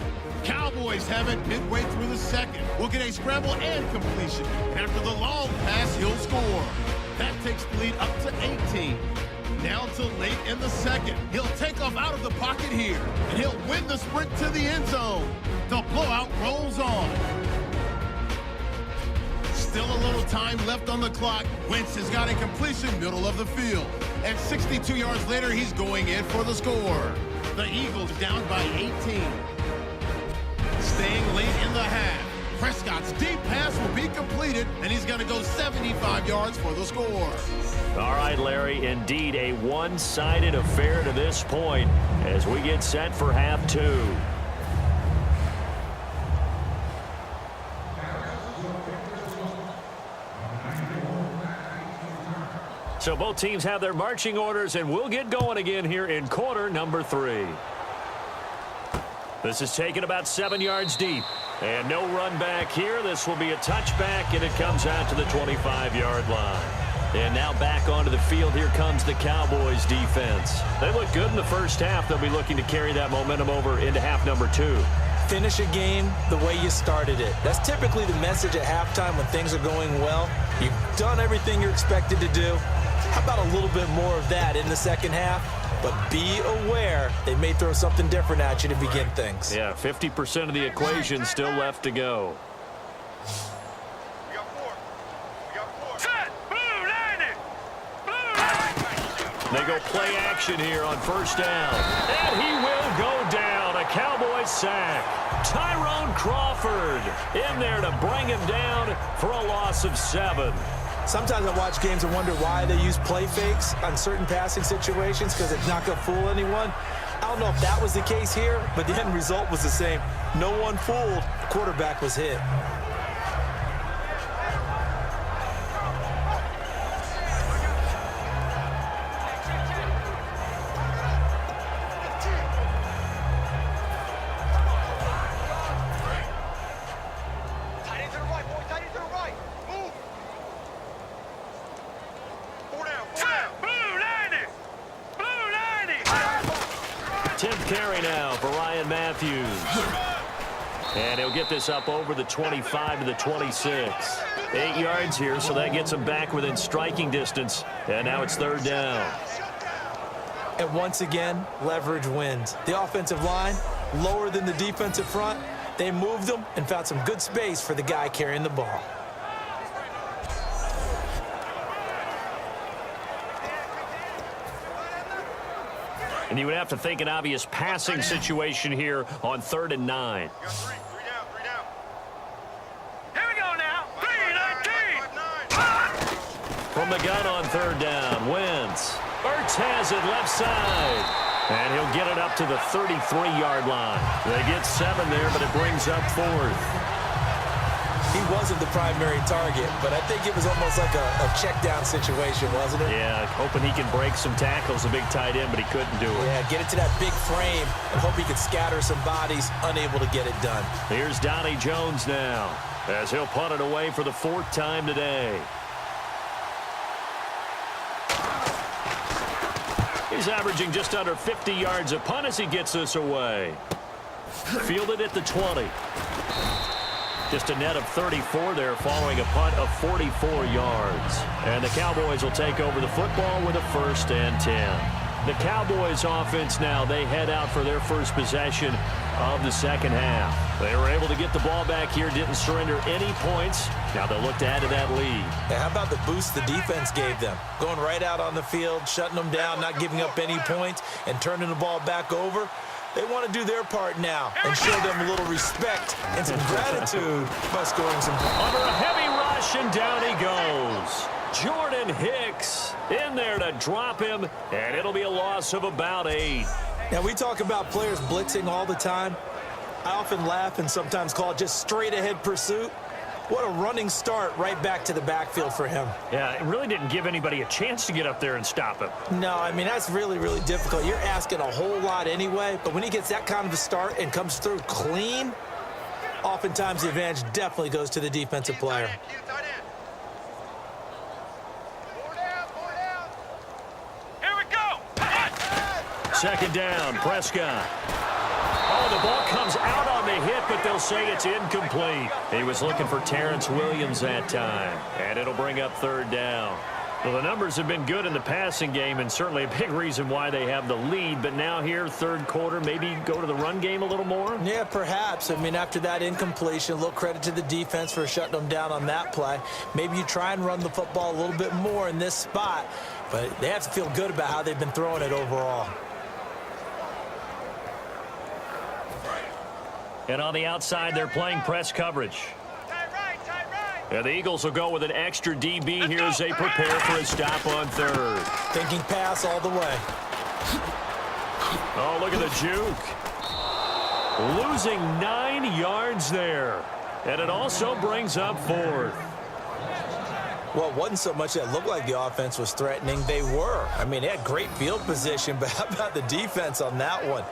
Cowboys have it midway through the second. We'll get a scramble and completion. After the long pass, he'll score. That takes the lead up to 18. Now to late in the second. He'll take off out of the pocket here, and he'll win the sprint to the end zone. The blowout rolls on. Still a little time left on the clock. Wentz has got a completion middle of the field. And 62 yards later, he's going in for the score. The Eagles down by 18. Staying late in the half. Prescott's deep pass will be completed, and he's going to go 75 yards for the score. All right, Larry, indeed a one-sided affair to this point as we get set for half 2. So both teams have their marching orders, and we'll get going again here in quarter number 3. This is taken about 7 yards deep. And no run back here. This will be a touchback, and it comes out to the 25-yard line. And now back onto the field. Here comes the Cowboys defense. They look good in the first half. They'll be looking to carry that momentum over into half number 2. Finish a game the way you started it. That's typically the message at halftime when things are going well. You've done everything you're expected to do. How about a little bit more of that in the second half? But be aware they may throw something different at you to begin things. Yeah, 50% of the equation still left to go. We got 4. We got 4. Set! Blue 90! Blue 90! They go play action here on first down. And he will go down. A Cowboys sack. Tyrone Crawford in there to bring him down for a loss of 7. Sometimes I watch games and wonder why they use play fakes on certain passing situations because it's not going to fool anyone. I don't know if that was the case here, but the end result was the same. No one fooled. The quarterback was hit. Tight end to the right, boy. Tight end to the right. Move. 4 down. 4 down. Blue 90! Blue 90! 10th carry now for Ryan Matthews. And he'll get this up over the 25 to the 26. 8 yards here, so that gets him back within striking distance. And now it's 3rd down. And once again, leverage wins. The offensive line, lower than the defensive front. They moved them and found some good space for the guy carrying the ball. And you would have to think an obvious passing situation here on 3rd and 9. You got 3 down. 3 down. Here we go now. 3-19. From the gun on 3rd down, Wentz. Ertz has it left side. And he'll get it up to the 33-yard line. They get 7 there, but it brings up 4th. He wasn't the primary target, but I think it was almost like a check down situation, wasn't it? Yeah, hoping he can break some tackles, a big tight end, but he couldn't do it. Yeah, get it to that big frame and hope he could scatter some bodies, unable to get it done. Here's Donnie Jones now, as he'll punt it away for the 4th time today. He's averaging just under 50 yards a punt as he gets this away. Fielded at the 20. Just a net of 34 there following a punt of 44 yards. And the Cowboys will take over the football with a 1st and 10. The Cowboys offense now, they head out for their first possession of the second half. They were able to get the ball back here, didn't surrender any points. Now they'll look to add to that lead. Yeah, how about the boost the defense gave them? Going right out on the field, shutting them down, not giving up any points, and turning the ball back over. They want to do their part now and show them a little respect and some gratitude by scoring some points. Under a heavy rush, and down he goes. Jordan Hicks in there to drop him, and it'll be a loss of about 8. Now, we talk about players blitzing all the time. I often laugh and sometimes call it just straight-ahead pursuit. What a running start right back to the backfield for him. Yeah, it really didn't give anybody a chance to get up there and stop him. No, I mean, that's really, really difficult. You're asking a whole lot anyway, but when he gets that kind of a start and comes through clean, oftentimes the advantage definitely goes to the defensive player. Here we go. Second down, Prescott. Oh, the ball comes out on the hit, but they'll say it's incomplete. He was looking for Terrence Williams that time, and it'll bring up third down. Well, the numbers have been good in the passing game, and certainly a big reason why they have the lead. But now here, third quarter, maybe go to the run game a little more? Yeah, perhaps. I mean, after that incompletion, a little credit to the defense for shutting them down on that play. Maybe you try and run the football a little bit more in this spot, but they have to feel good about how they've been throwing it overall. And on the outside, they're playing press coverage. And the Eagles will go with an extra DB here as they prepare for a stop on third. Thinking pass all the way. Oh, look at the juke. Losing 9 yards there. And it also brings up fourth. Well, it wasn't so much that it looked like the offense was threatening. They were. I mean, they had great field position, but how about the defense on that one?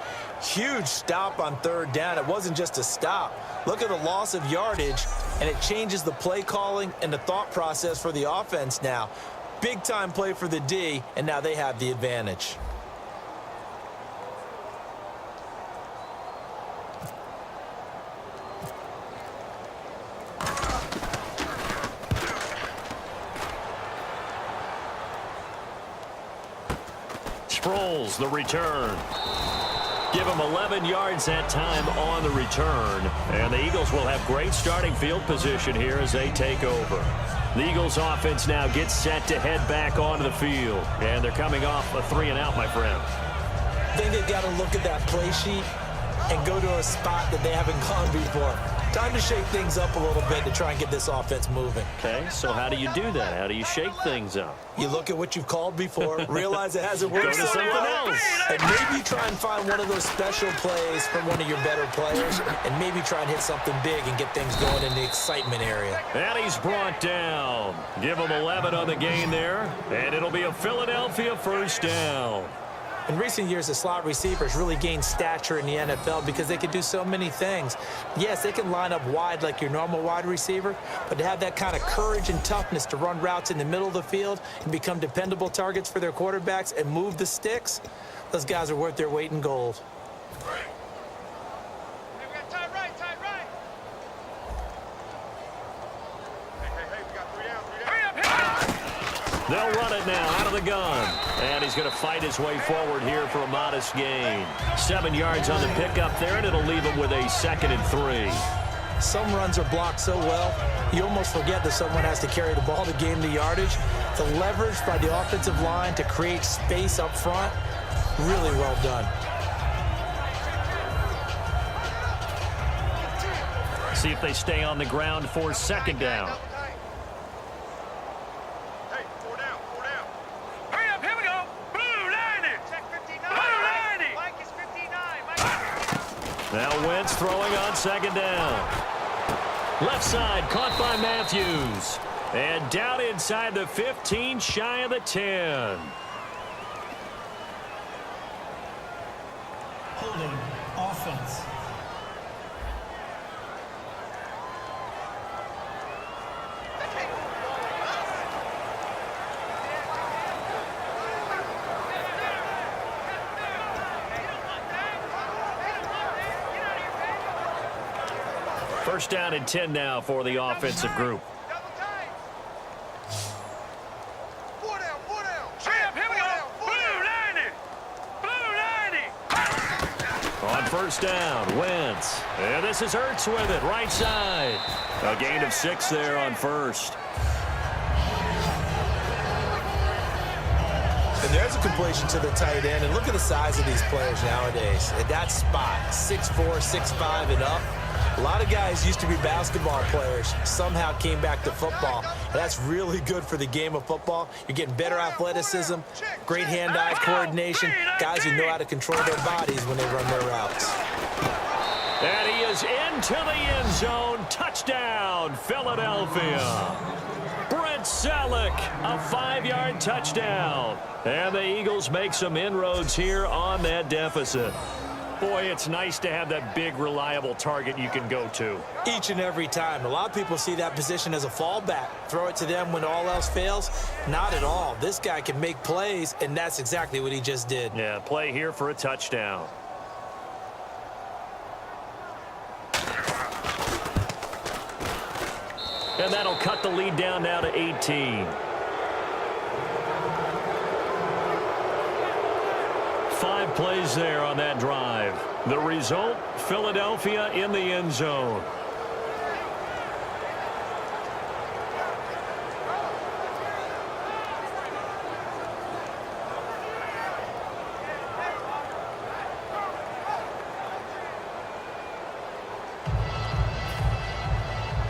Huge stop on third down. It wasn't just a stop. Look at the loss of yardage, and it changes the play calling and the thought process for the offense now. Big-time play for the D, and now they have the advantage. Sproles, the return. Give him 11 yards that time on the return. And the Eagles will have great starting field position here as they take over. The Eagles offense now gets set to head back onto the field. And they're coming off a 3-and-out, my friend. I think they've got to look at that play sheet and go to a spot that they haven't gone before. Time to shake things up a little bit to try and get this offense moving. Okay, so how do you do that? How do you shake things up? You look at what you've called before, realize it hasn't worked Go to so something well, else. and maybe try and find one of those special plays from one of your better players, and maybe try and hit something big and get things going in the excitement area. And he's brought down. Give him 11 on the gain there, and it'll be a Philadelphia first down. In recent years, the slot receivers really gained stature in the NFL because they can do so many things. Yes, they can line up wide like your normal wide receiver, but to have that kind of courage and toughness to run routes in the middle of the field and become dependable targets for their quarterbacks and move the sticks, those guys are worth their weight in gold. They'll run it now out of the gun. And he's going to fight his way forward here for a modest gain. 7 yards on the pickup there, and it'll leave him with a 2nd and 3. Some runs are blocked so well, you almost forget that someone has to carry the ball to gain the yardage. The leverage by the offensive line to create space up front, really well done. See if they stay on the ground for 2nd down. Now Wentz throwing on 2nd down. Left side caught by Matthews. And down inside the 15, shy of the 10. Holding offense. First down and 10 now for the offensive group. On first down, Wentz. And this is Ertz with it, right side. A gain of 6 there on first. The there's a completion to the tight end. And look at the size of these players nowadays. At that spot, 6'4", 6'5", and up. A lot of guys used to be basketball players, somehow came back to football. And that's really good for the game of football. You're getting better athleticism, great hand-eye coordination, guys who know how to control their bodies when they run their routes. And he is into the end zone. Touchdown, Philadelphia. Brent Selleck, a 5-yard touchdown. And the Eagles make some inroads here on that deficit. Boy, it's nice to have that big, reliable target you can go to. Each and every time. A lot of people see that position as a fallback. Throw it to them when all else fails. Not at all. This guy can make plays, and that's exactly what he just did. Yeah, play here for a touchdown. And that'll cut the lead down now to 18. 5 plays there on that drive. The result, Philadelphia in the end zone.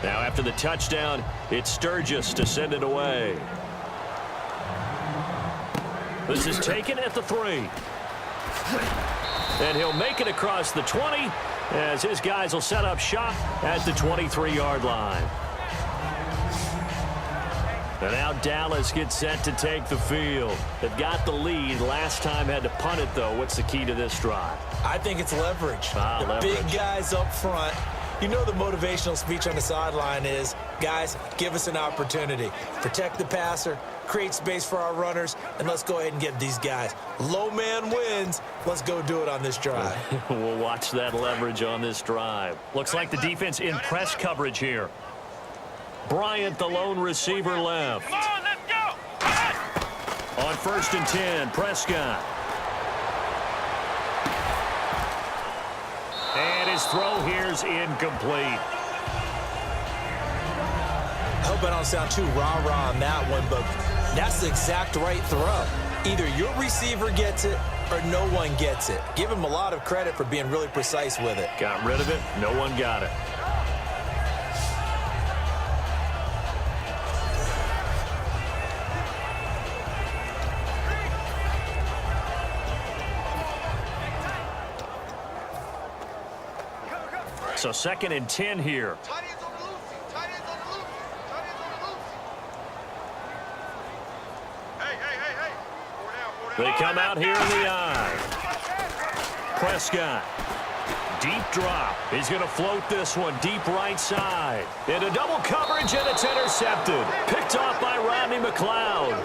Now after the touchdown, it's Sturgis to send it away. This is taken at the 3. And he'll make it across the 20 as his guys will set up shop at the 23-yard line. And now Dallas gets set to take the field. They've got the lead. Last time had to punt it, though. What's the key to this drive? I think it's leverage. The leverage. Big guys up front. You know the motivational speech on the sideline is, guys, give us an opportunity. Protect the passer, create space for our runners, and let's go ahead and get these guys. Low man wins. Let's go do it on this drive. We'll watch that leverage on this drive. Looks like the defense in press coverage here. Bryant, the lone receiver, left. Come on, let's go. On 1st and 10, Prescott. And his throw here's incomplete. I hope I don't sound too rah-rah on that one, but that's the exact right throw. Either your receiver gets it or no one gets it. Give him a lot of credit for being really precise with it. Got rid of it. No one got it. So 2nd and 10 here. Tight ends on the loose. Tight ends on the loose. Tight ends on the loose. Hey. They come out here in the eye. Prescott. Deep drop. He's going to float this one deep right side. Into double coverage, and it's intercepted. Picked off by Rodney McLeod.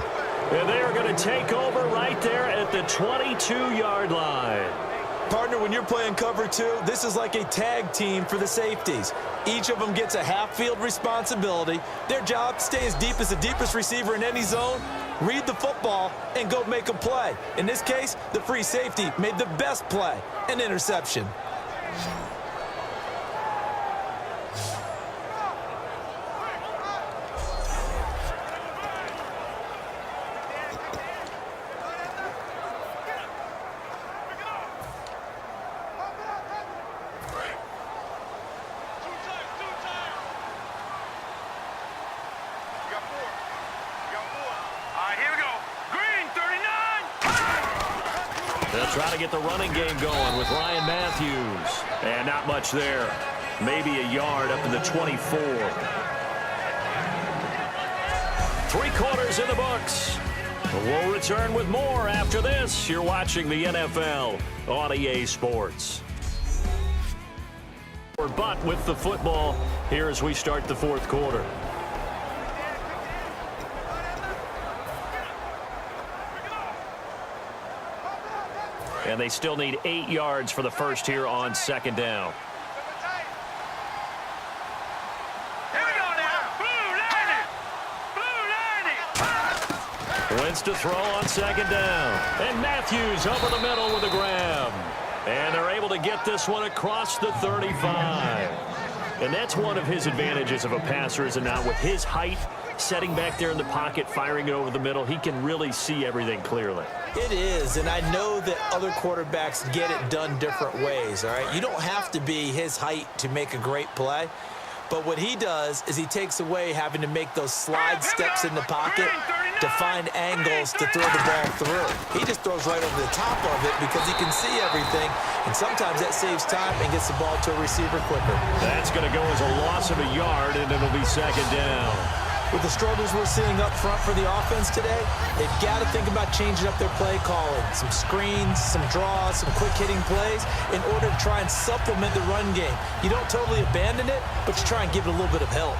And they are going to take over right there at the 22-yard line. Partner, when you're playing cover 2, this is like a tag team for the safeties. Each of them gets a half-field responsibility. Their job, stay as deep as the deepest receiver in any zone, read the football, and go make a play. In this case, the free safety made the best play, an interception. They'll try to get the running game going with Ryan Matthews. And not much there. Maybe a yard up to the 24. 3 quarters in the books. We'll return with more after this. You're watching the NFL on EA Sports. But with the football here as we start the 4th quarter. And they still need 8 yards for the first here on 2nd down. Here we go now. Blue line it. Wins to throw on 2nd down. And Matthews over the middle with a grab. And they're able to get this one across the 35. And that's one of his advantages of a passer, is it not? With his height, setting back there in the pocket, firing it over the middle, he can really see everything clearly. It is, and I know that other quarterbacks get it done different ways, all right? You don't have to be his height to make a great play, but what he does is he takes away having to make those slide steps in the pocket to find angles to throw the ball through. He just throws right over the top of it because he can see everything, and sometimes that saves time and gets the ball to a receiver quicker. That's going to go as a loss of a yard, and it'll be second down. With the struggles we're seeing up front for the offense today, they've got to think about changing up their play calling. Some screens, some draws, some quick-hitting plays in order to try and supplement the run game. You don't totally abandon it, but you try and give it a little bit of help.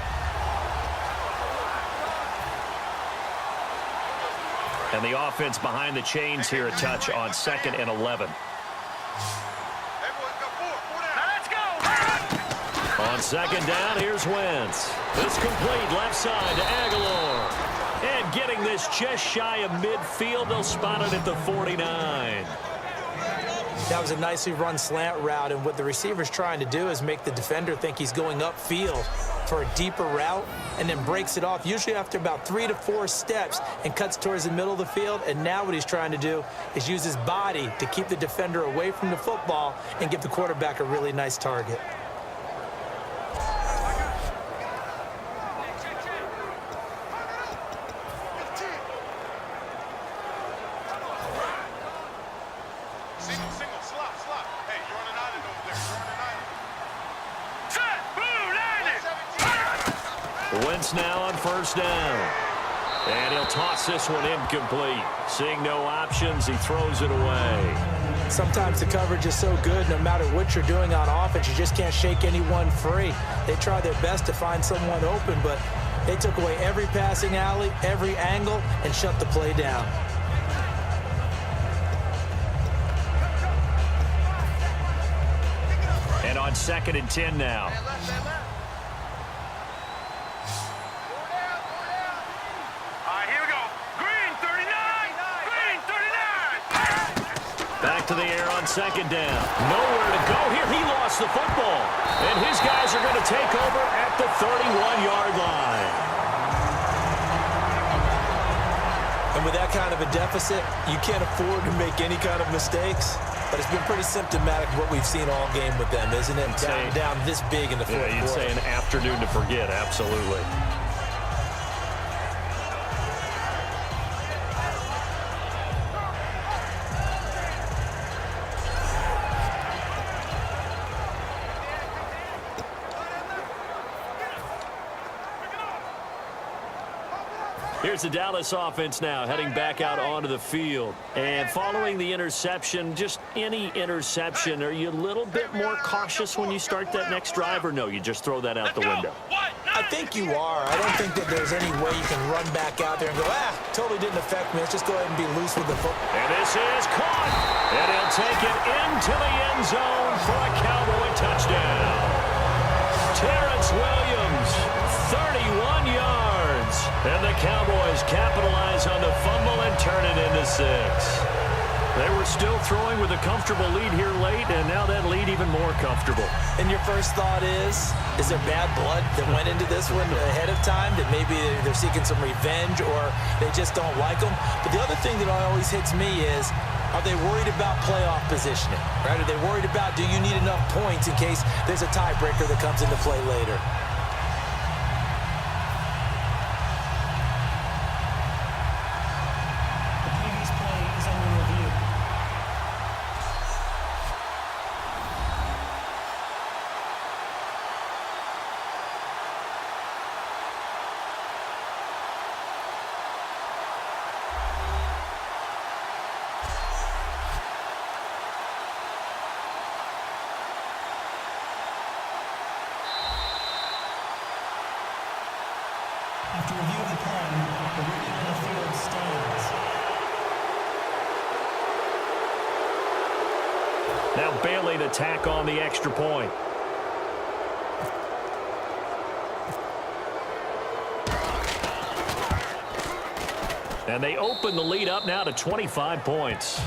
And the offense behind the chains here, a touch on 2nd and 11. On 2nd down, here's Wentz. This complete left side to Aguilar. And getting this just shy of midfield, they'll spot it at the 49. That was a nicely run slant route, and what the receiver's trying to do is make the defender think he's going upfield for a deeper route and then breaks it off, usually after about 3 to 4 steps, and cuts towards the middle of the field. And now what he's trying to do is use his body to keep the defender away from the football and give the quarterback a really nice target. Wentz now on 1st down. And he'll toss this one incomplete. Seeing no options, he throws it away. Sometimes the coverage is so good, no matter what you're doing on offense, you just can't shake anyone free. They try their best to find someone open, but they took away every passing alley, every angle, and shut the play down. And on 2nd and 10 now. Back to the air on 2nd down. Nowhere to go here. He lost the football. And his guys are going to take over at the 31-yard line. And with that kind of a deficit, you can't afford to make any kind of mistakes. But it's been pretty symptomatic what we've seen all game with them, isn't it? Down this big in the fourth quarter. You'd say an afternoon to forget, absolutely. Here's the Dallas offense now heading back out onto the field. And following the interception, just any interception, are you a little bit more cautious when you start that next drive, or no, you just throw that out the window? I think you are. I don't think that there's any way you can run back out there and go, totally didn't affect me. Let's just go ahead and be loose with the football. And this is caught. And he'll take it into the end zone for a Cowboy touchdown. Terrence Williams, 31 yards. And the Cowboys capitalize on the fumble and turn it into 6. They were still throwing with a comfortable lead here late, and now that lead even more comfortable. And your first thought is there bad blood that went into this one ahead of time, that maybe they're seeking some revenge or they just don't like them? But the other thing that always hits me is, are they worried about playoff positioning? Right? Are they worried about, do you need enough points in case there's a tiebreaker that comes into play later? After review of the play, the ruling on the field stands. Now Bailey to tack on the extra point. And they open the lead up now to 25 points.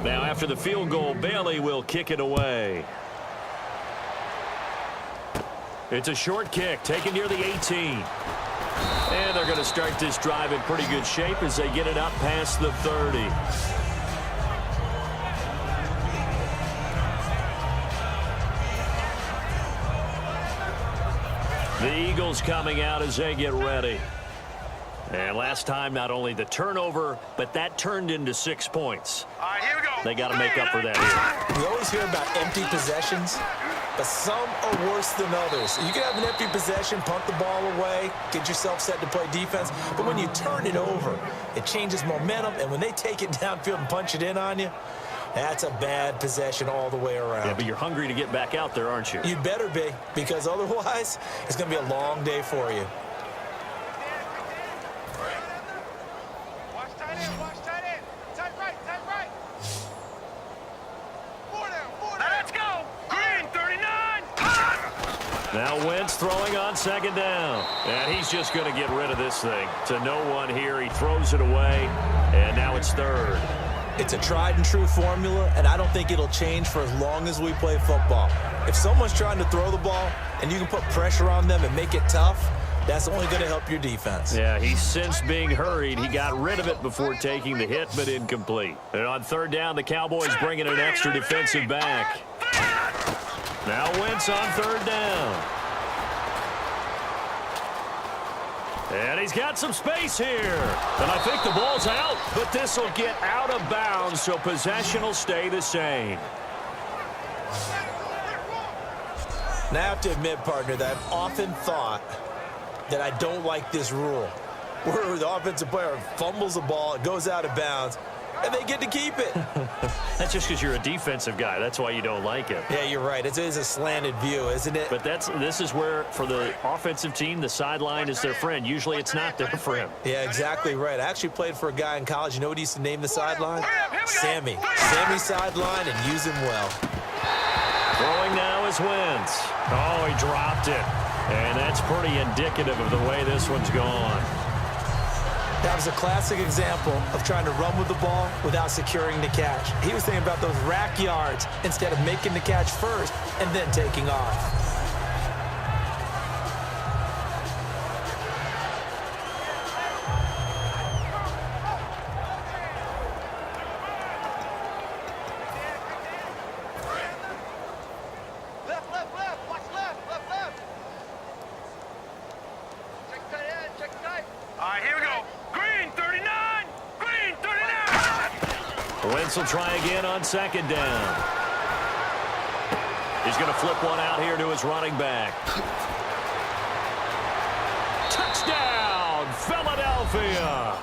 Now after the field goal, Bailey will kick it away. It's a short kick taken near the 18. And they're going to start this drive in pretty good shape as they get it up past the 30. The Eagles coming out as they get ready. And last time, not only the turnover, but that turned into 6 points. All right, here we go. They got to make up for that here. We always hear about empty possessions, but some are worse than others. You can have an empty possession, punt the ball away, get yourself set to play defense, but when you turn it over, it changes momentum, and when they take it downfield and punch it in on you, that's a bad possession all the way around. Yeah, but you're hungry to get back out there, aren't you? You'd better be, because otherwise, it's going to be a long day for you. Watch tight end, watch tight end. Tight right, tight right. Four down. Now let's go. Green, 39. Now Wentz throwing on second down. And he's just going to get rid of this thing. To no one here. He throws it away. And now it's third. It's a tried and true formula, and I don't think it'll change for as long as we play football. If someone's trying to throw the ball and you can put pressure on them and make it tough, that's only going to help your defense. Yeah, he's since being hurried. He got rid of it before taking the hit, but incomplete. And on third down, the Cowboys bring in an extra defensive back. Now Wentz on third down. And he's got some space here. And I think the ball's out, but this will get out of bounds, so possession will stay the same. Now, I have to admit, partner, that I've often thought that I don't like this rule, where the offensive player fumbles the ball, it goes out of bounds, and they get to keep it. That's just because you're a defensive guy. That's why you don't like it. Yeah, you're right. It is a slanted view, isn't it? But this is where, for the offensive team, the sideline is their friend. Usually it's not there for him. Yeah, exactly right. I actually played for a guy in college. You know what he used to name the sideline? Sammy. Sammy sideline, and use him well. Throwing now is Wentz. Oh, he dropped it. And that's pretty indicative of the way this one's gone. That was a classic example of trying to run with the ball without securing the catch. He was thinking about those rack yards instead of making the catch first and then taking off. Left. Watch left. Check tight end, check tight. All right, here we go. Green, 39. Green, 39. Wentz will try again on second down. He's going to flip one out here to his running back. Touchdown, Philadelphia.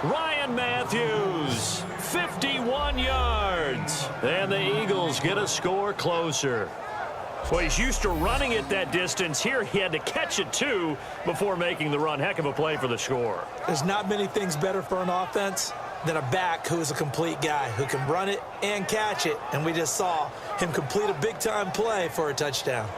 Ryan Matthews, 51 yards. And the Eagles get a score closer. Well, he's used to running it that distance. Here he had to catch it, too, before making the run. Heck of a play for the score. There's not many things better for an offense than a back who is a complete guy who can run it and catch it. And we just saw him complete a big-time play for a touchdown.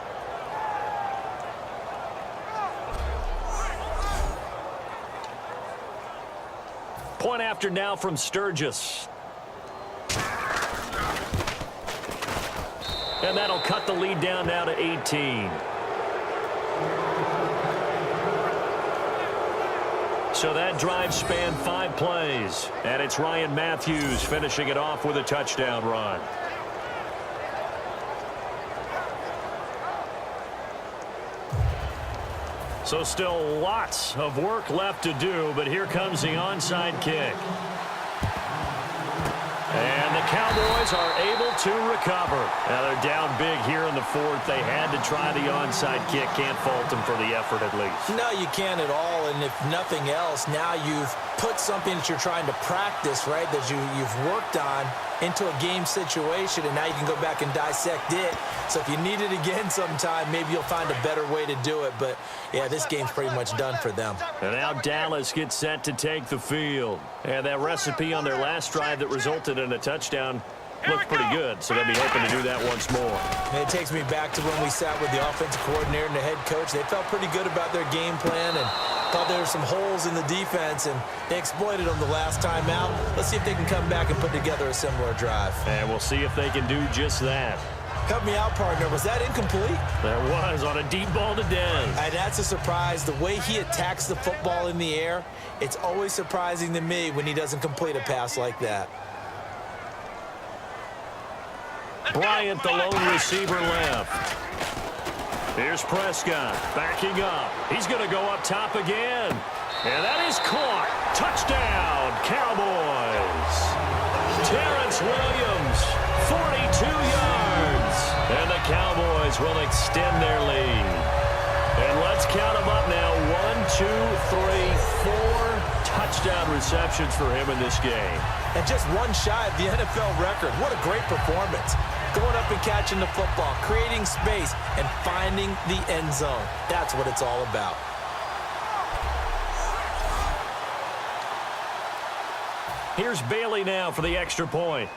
Point after now from Sturgis. And that'll cut the lead down now to 18. So that drive spanned 5 plays. And it's Ryan Matthews finishing it off with a touchdown run. So still lots of work left to do, but here comes the onside kick. And the Cowboys are able to recover. Now they're down big here in the fourth. They had to try the onside kick. Can't fault them for the effort at least. No, you can't at all. And if nothing else, now you've put something that you're trying to practice, right, that you've worked on into a game situation, and now you can go back and dissect it. So if you need it again sometime, maybe you'll find a better way to do it. But, yeah, this game's pretty much done for them. And now Dallas gets set to take the field. And that recipe on their last drive that resulted in a touchdown looked pretty good, so they'll be hoping to do that once more. And it takes me back to when we sat with the offensive coordinator and the head coach. They felt pretty good about their game plan, and Thought there were some holes in the defense, and they exploited them the last time out. Let's see if they can come back and put together a similar drive. And we'll see if they can do just that. Help me out, partner. Was that incomplete? That was on a deep ball to Dez. And that's a surprise. The way he attacks the football in the air, it's always surprising to me when he doesn't complete a pass like that. Bryant, the lone receiver, left. Here's Prescott backing up. He's going to go up top again. And that is caught. Touchdown, Cowboys. Terrence Williams, 42 yards. And the Cowboys will extend their lead. And let's count them up now. 1, 2, 3, 4 touchdown receptions for him in this game. And just one shy of the NFL record. What a great performance. Going up and catching the football, creating space, and finding the end zone. That's what it's all about. Here's Bailey now for the extra point.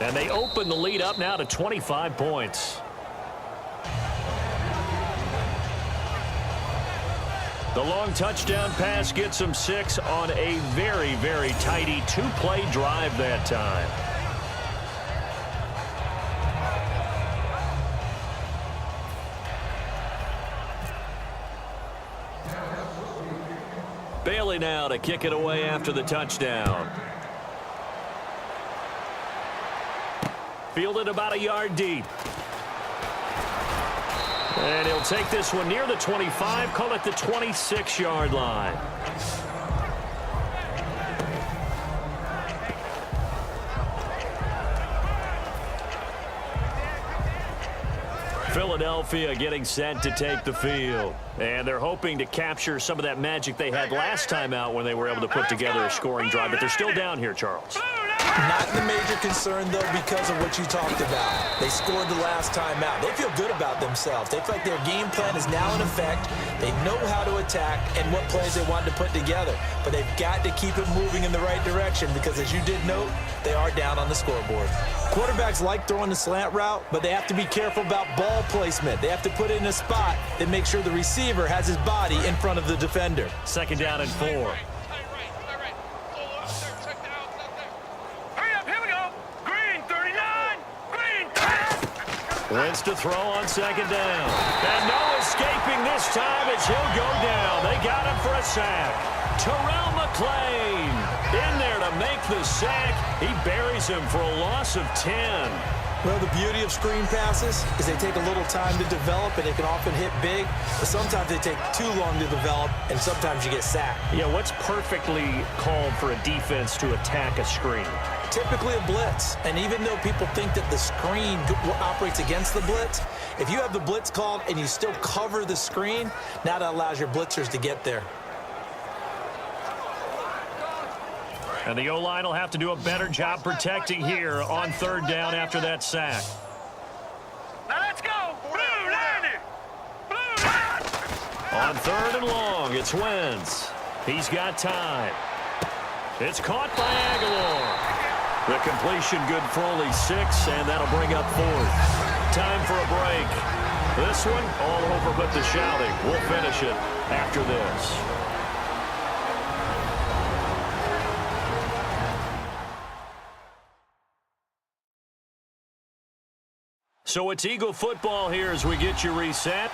And they open the lead up now to 25 points. The long touchdown pass gets them 6 on a very, very tidy 2-play drive that time. Bailey now to kick it away after the touchdown. Fielded about a yard deep. And he'll take this one near the 25, call it the 26-yard line. Philadelphia getting set to take the field. And they're hoping to capture some of that magic they had last time out when they were able to put together a scoring drive. But they're still down here, Charles. Not the major concern, though, because of what you talked about. They scored the last time out. They feel good about themselves. They feel like their game plan is now in effect. They know how to attack and what plays they want to put together. But they've got to keep it moving in the right direction because, as you did note, they are down on the scoreboard. Quarterbacks like throwing the slant route, but they have to be careful about ball placement. They have to put it in a spot that makes sure the receiver has his body in front of the defender. 2nd down and 4. Wins to throw on 2nd down. And no escaping this time as he'll go down. They got him for a sack. Terrell McClain in there to make the sack. He buries him for a loss of 10. Well, the beauty of screen passes is they take a little time to develop, and they can often hit big, but sometimes they take too long to develop, and sometimes you get sacked. Yeah, what's perfectly called for a defense to attack a screen? Typically a blitz, and even though people think that the screen operates against the blitz, if you have the blitz called and you still cover the screen, now that allows your blitzers to get there. And the O-line will have to do a better job protecting here on 3rd down after that sack. Now let's go. Blue Landy. Blue Landy. On 3rd and long, it's Wentz. He's got time. It's caught by Aguilar. The completion good for only 6, and that'll bring up 4th. Time for a break. This one, all over but the shouting. We'll finish it after this. So it's Eagle football here as we get you reset.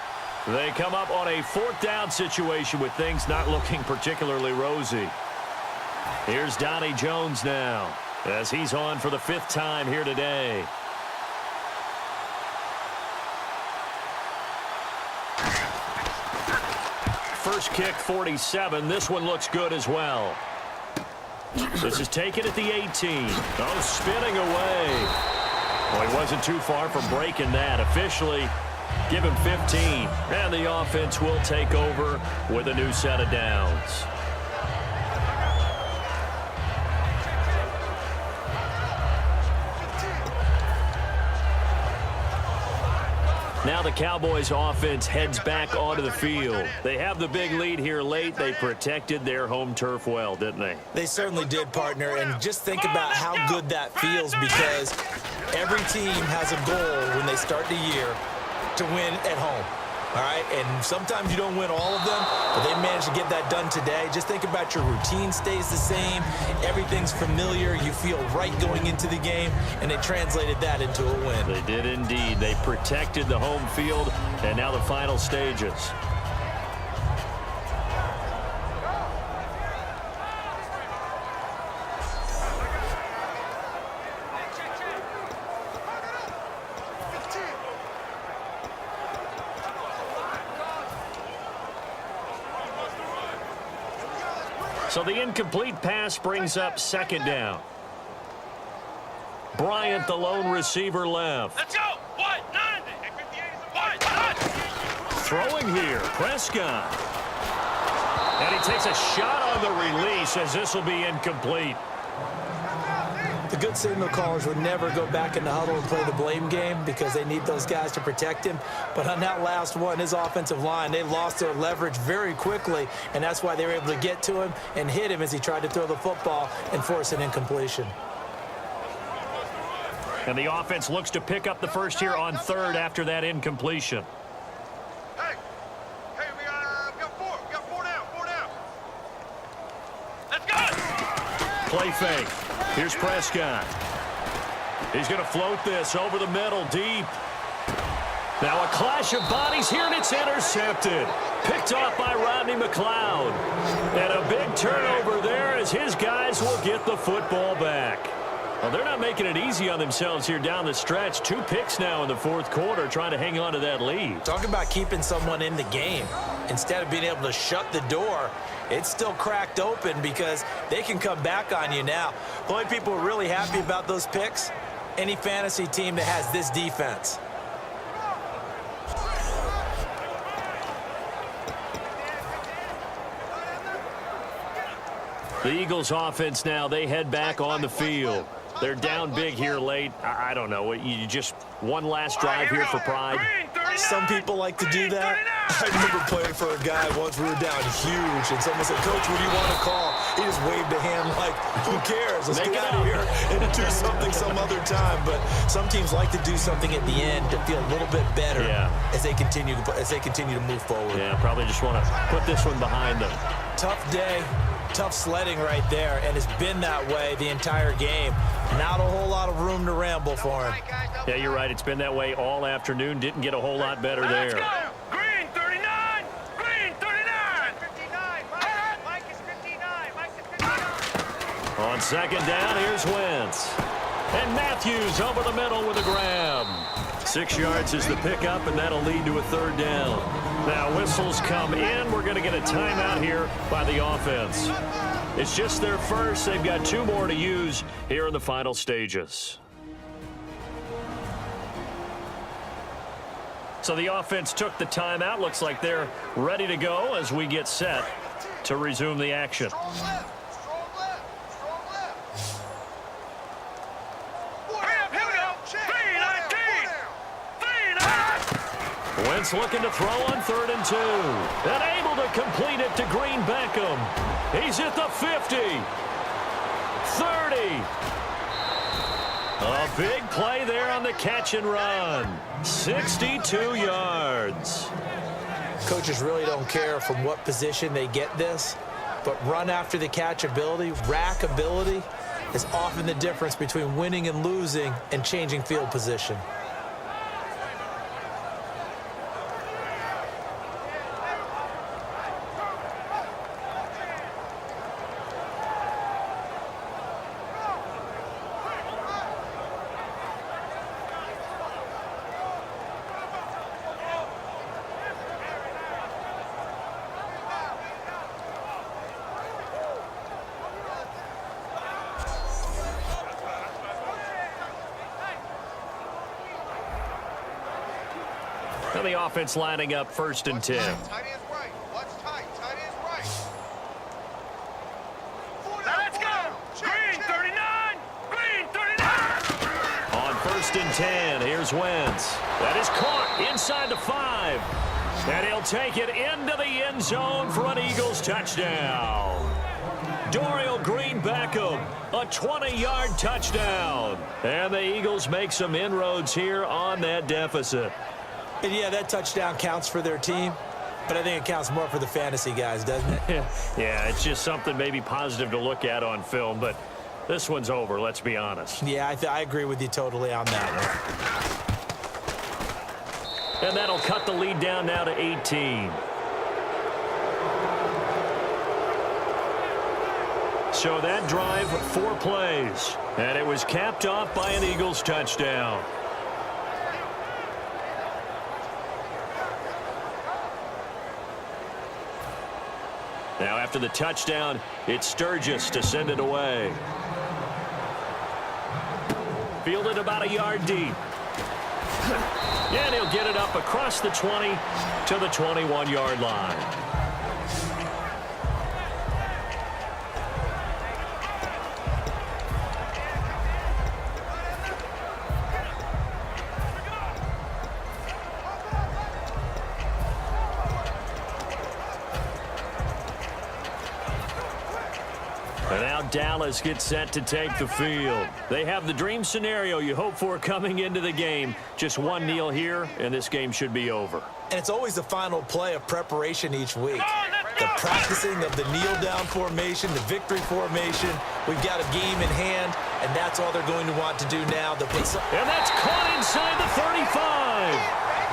They come up on a 4th down situation with things not looking particularly rosy. Here's Donnie Jones now as he's on for the 5th time here today. First kick, 47. This one looks good as well. This is taken at the 18. Oh, spinning away. Well, he wasn't too far from breaking that. Officially, give him 15. And the offense will take over with a new set of downs. Now the Cowboys offense heads back onto the field. They have the big lead here late. They protected their home turf well, didn't they? They certainly did, partner. And just think about how good that feels, because Every team has a goal when they start the year to win at home. All right, and sometimes you don't win all of them, but they managed to get that done today. Just think about your routine stays the same. Everything's familiar. You feel right going into the game, and they translated that into a win. They did indeed. They protected the home field, and now the final stages. So the incomplete pass brings up second down. Bryant, the lone receiver, left. Let's go. What? 90. What? Throwing here, Prescott. And he takes a shot on the release as this will be incomplete. The good signal callers would never go back in the huddle and play the blame game because they need those guys to protect him. But on that last one, his offensive line, they lost their leverage very quickly, and that's why they were able to get to him and hit him as he tried to throw the football and force an incompletion. And the offense looks to pick up the first here on third after that incompletion. Hey, we got four. We got four down. Let's go. Play fake. Here's Prescott. He's going to float this over the middle, deep. Now a clash of bodies here, and it's intercepted. Picked off by Rodney McLeod. And a big turnover there as his guys will get the football back. Well, they're not making it easy on themselves here down the stretch. 2 picks now in the fourth quarter trying to hang on to that lead. Talk about keeping someone in the game. Instead of being able to shut the door, it's still cracked open because they can come back on you now. The only people who are really happy about those picks, any fantasy team that has this defense. The Eagles offense now, they head back on the field. They're down big here late. I don't know. You just one last drive here for pride. Some people like to do that. I remember playing for a guy once. We were down huge, and someone said, "Coach, what do you want to call?" He just waved a hand like, "Who cares? Let's get out of here and do something some other time." But some teams like to do something at the end to feel a little bit better as they continue to move forward. Yeah, probably just want to put this one behind them. Tough day. Tough sledding right there, and it's been that way the entire game. Not a whole lot of room to ramble for him. Yeah, you're right. It's been that way all afternoon. Didn't get a whole lot better there. Let's go. Green 39. Green 39. 59. Mike is 59. Mike is 59. On second down, here's Wentz. And Matthews over the middle with a grab. 6 yards is the pickup, and that'll lead to a third down. Now whistles come in. We're going to get a timeout here by the offense. It's just their first. They've got 2 more to use here in the final stages. So the offense took the timeout. Looks like they're ready to go as we get set to resume the action. Wentz looking to throw on 3rd and 2. And able to complete it to Green Beckham. He's at the 50. 30. A big play there on the catch and run. 62 yards. Coaches really don't care from what position they get this, but run after the catch ability, rack ability, is often the difference between winning and losing and changing field position. Now the offense lining up 1st and 10. Tight end's right. What's tight? Tight end's right. Now let's go. Green 39. Green 39. On 1st and 10, here's Wentz. That is caught inside the 5. And he'll take it into the end zone for an Eagles touchdown. Dorial Green Beckham, a 20-yard touchdown. And the Eagles make some inroads here on that deficit. And yeah, that touchdown counts for their team, but I think it counts more for the fantasy guys, doesn't it? Yeah, it's just something maybe positive to look at on film, but this one's over, let's be honest. Yeah, I agree with you totally on that one. And that'll cut the lead down now to 18. So that drive, 4 plays, and it was capped off by an Eagles touchdown. Now after the touchdown, it's Sturgis to send it away. Fielded about a yard deep. And he'll get it up across the 20 to the 21-yard line. And now Dallas gets set to take the field. They have the dream scenario you hope for coming into the game. Just one kneel here, and this game should be over. And it's always the final play of preparation each week. The practicing of the kneel-down formation, the victory formation. We've got a game in hand, and that's all they're going to want to do now. And that's caught inside the 35.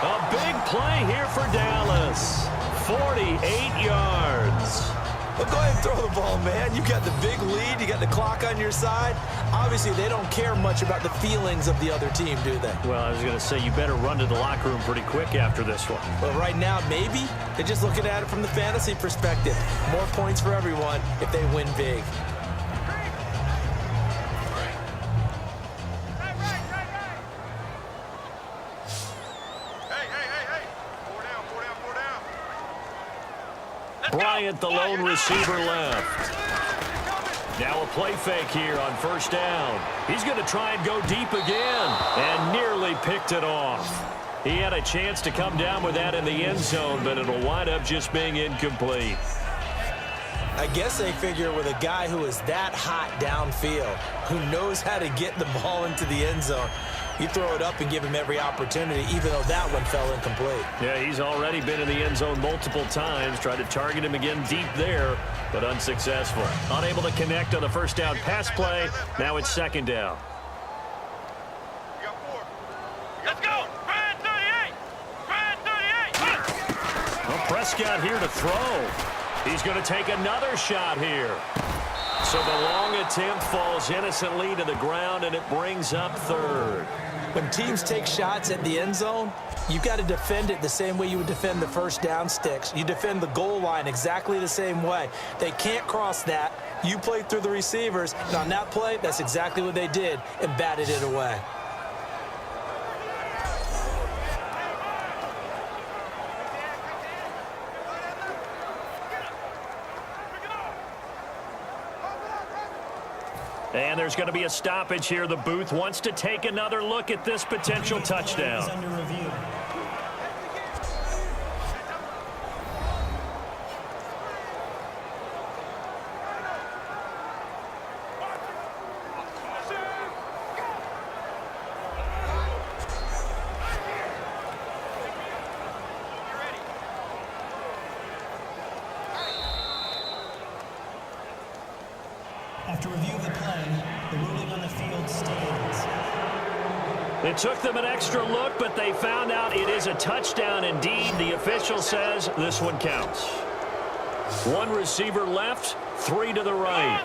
A big play here for Dallas. 48 yards. Well, go ahead and throw the ball, man. You got the big lead. You got the clock on your side. Obviously, they don't care much about the feelings of the other team, do they? Well, I was going to say, you better run to the locker room pretty quick after this one. Well, right now, maybe. They're just looking at it from the fantasy perspective. More points for everyone if they win big. Bryant, the lone receiver, left. Now a play fake here on first down. He's going to try and go deep again, and nearly picked it off. He had a chance to come down with that in the end zone, but it'll wind up just being incomplete. I guess they figure with a guy who is that hot downfield, who knows how to get the ball into the end zone, you throw it up and give him every opportunity, even though that one fell incomplete. Yeah, he's already been in the end zone multiple times. Tried to target him again deep there, but unsuccessful. Unable to connect on the first down pass play. Now it's second down. Let's go! Brad 38! Brad 38! Well, Prescott here to throw. He's going to take another shot here. So the long attempt falls innocently to the ground, and it brings up third. When teams take shots at the end zone, you've got to defend it the same way you would defend the first down sticks. You defend the goal line exactly the same way. They can't cross that. You played through the receivers, and on that play, that's exactly what they did, and batted it away. And there's going to be a stoppage here. The booth wants to take another look at this potential touchdown. Under review. After review of the play, the ruling on the field stands. It took them an extra look, but they found out it is a touchdown indeed. The official says this one counts. One receiver left, 3 to the right.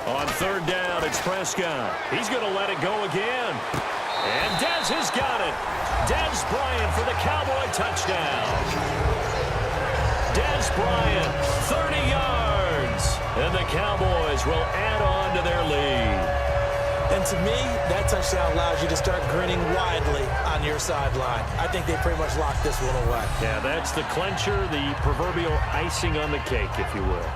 On third down, it's Prescott. He's going to let it go again. And Dez has got it. Dez Bryant for the Cowboy touchdown. Dez Bryant, 30 yards. And the Cowboys will add on to their lead. And to me, that touchdown allows you to start grinning widely on your sideline. I think they pretty much locked this one away. Yeah, that's the clincher, the proverbial icing on the cake, if you will.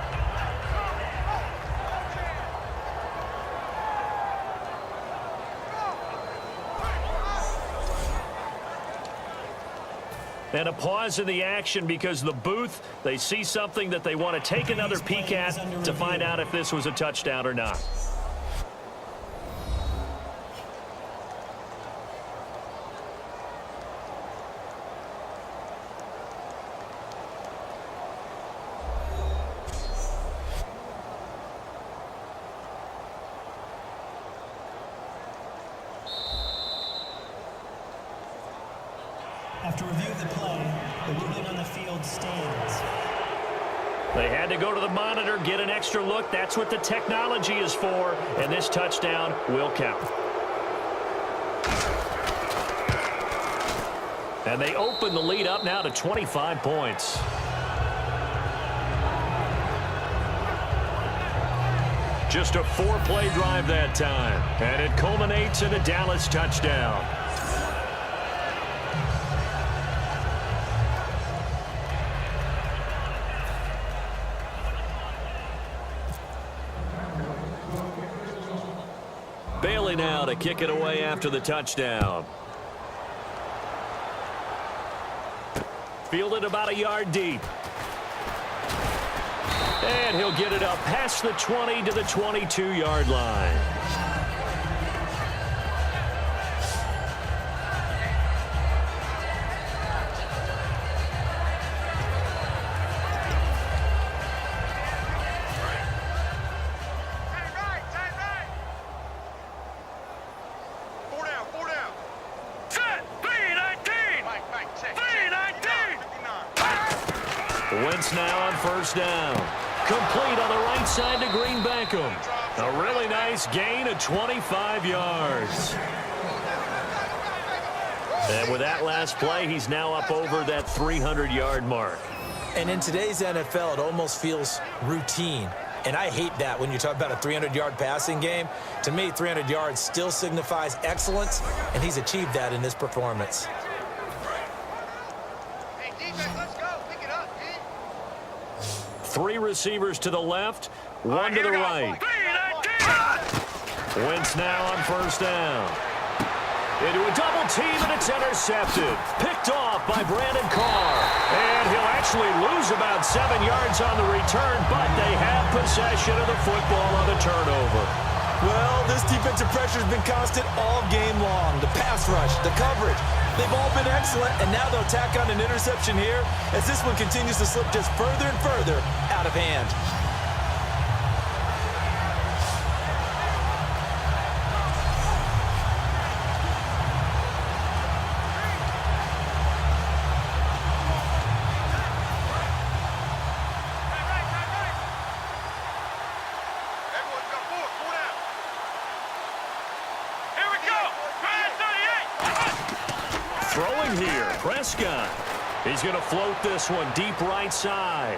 And a pause in the action because the booth, they see something that they want to take another peek at to find out if this was a touchdown or not. After review of the play, the ruling on the field stands. They had to go to the monitor, get an extra look. That's what the technology is for, and this touchdown will count. And they open the lead up now to 25 points. Just a 4-play drive that time, and it culminates in a Dallas touchdown. Bailey now to kick it away after the touchdown. Fielded about a yard deep. And he'll get it up past the 20 to the 22-yard line. Wentz now on first down. Complete on the right side to Green Bankham. A really nice gain of 25 yards. And with that last play, he's now up over that 300-yard mark. And in today's NFL, it almost feels routine. And I hate that when you talk about a 300-yard passing game. To me, 300 yards still signifies excellence, and he's achieved that in this performance. Three receivers to the left, one to the right. Wentz now on first down. Into a double team, and it's intercepted. Picked off by Brandon Carr. And he'll actually lose about 7 yards on the return, but they have possession of the football on the turnover. Well, this defensive pressure has been constant all game long. The pass rush, the coverage, they've all been excellent, and now they'll tack on an interception here as this one continues to slip just further and further out of hand. Throwing here, Prescott. He's going to float this one deep right side.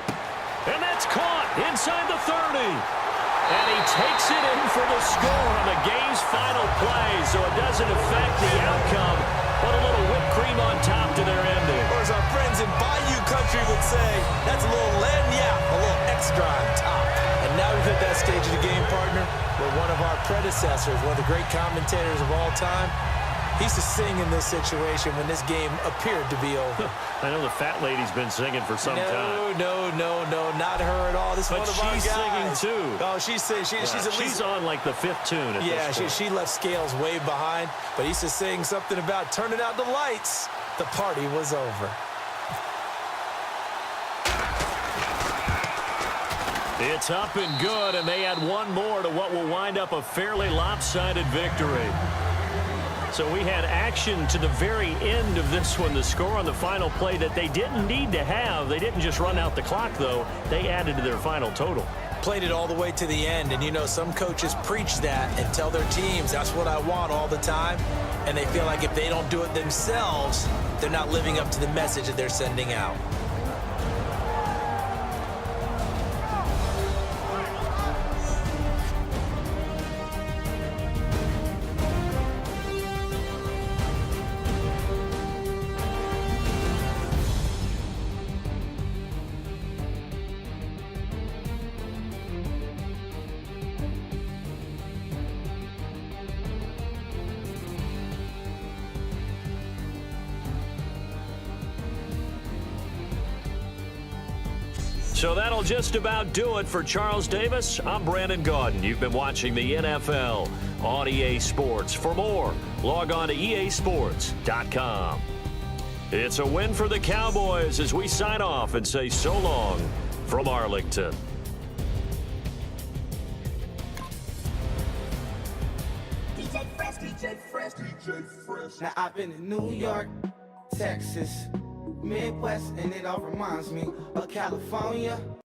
And that's caught inside the 30. And he takes it in for the score on the game's final play, so it doesn't affect the outcome, but a little whipped cream on top to their ending. Or as our friends in Bayou Country would say, that's a little lagniappe, a little extra on top. And now we've hit that stage of the game, partner, where one of our predecessors, one of the great commentators of all time, he used to sing in this situation when this game appeared to be over. I know the fat lady's been singing for some time. No, not her at all. This is but one of our guys. she's singing too. Oh, she's at least... She's on like the 5th tune at this point. She left Scales way behind, but he used to sing something about turning out the lights. The party was over. It's up and good, and they add one more to what will wind up a fairly lopsided victory. So we had action to the very end of this one. The score on the final play that they didn't need to have. They didn't just run out the clock, though. They added to their final total. Played it all the way to the end, and you know some coaches preach that and tell their teams that's what I want all the time, and they feel like if they don't do it themselves, they're not living up to the message that they're sending out. So that'll just about do it for Charles Davis. I'm Brandon Gaudin. You've been watching the NFL on EA Sports. For more, log on to easports.com. It's a win for the Cowboys as we sign off and say so long from Arlington. Now I've been in New York, Texas, Midwest, and it all reminds me of California.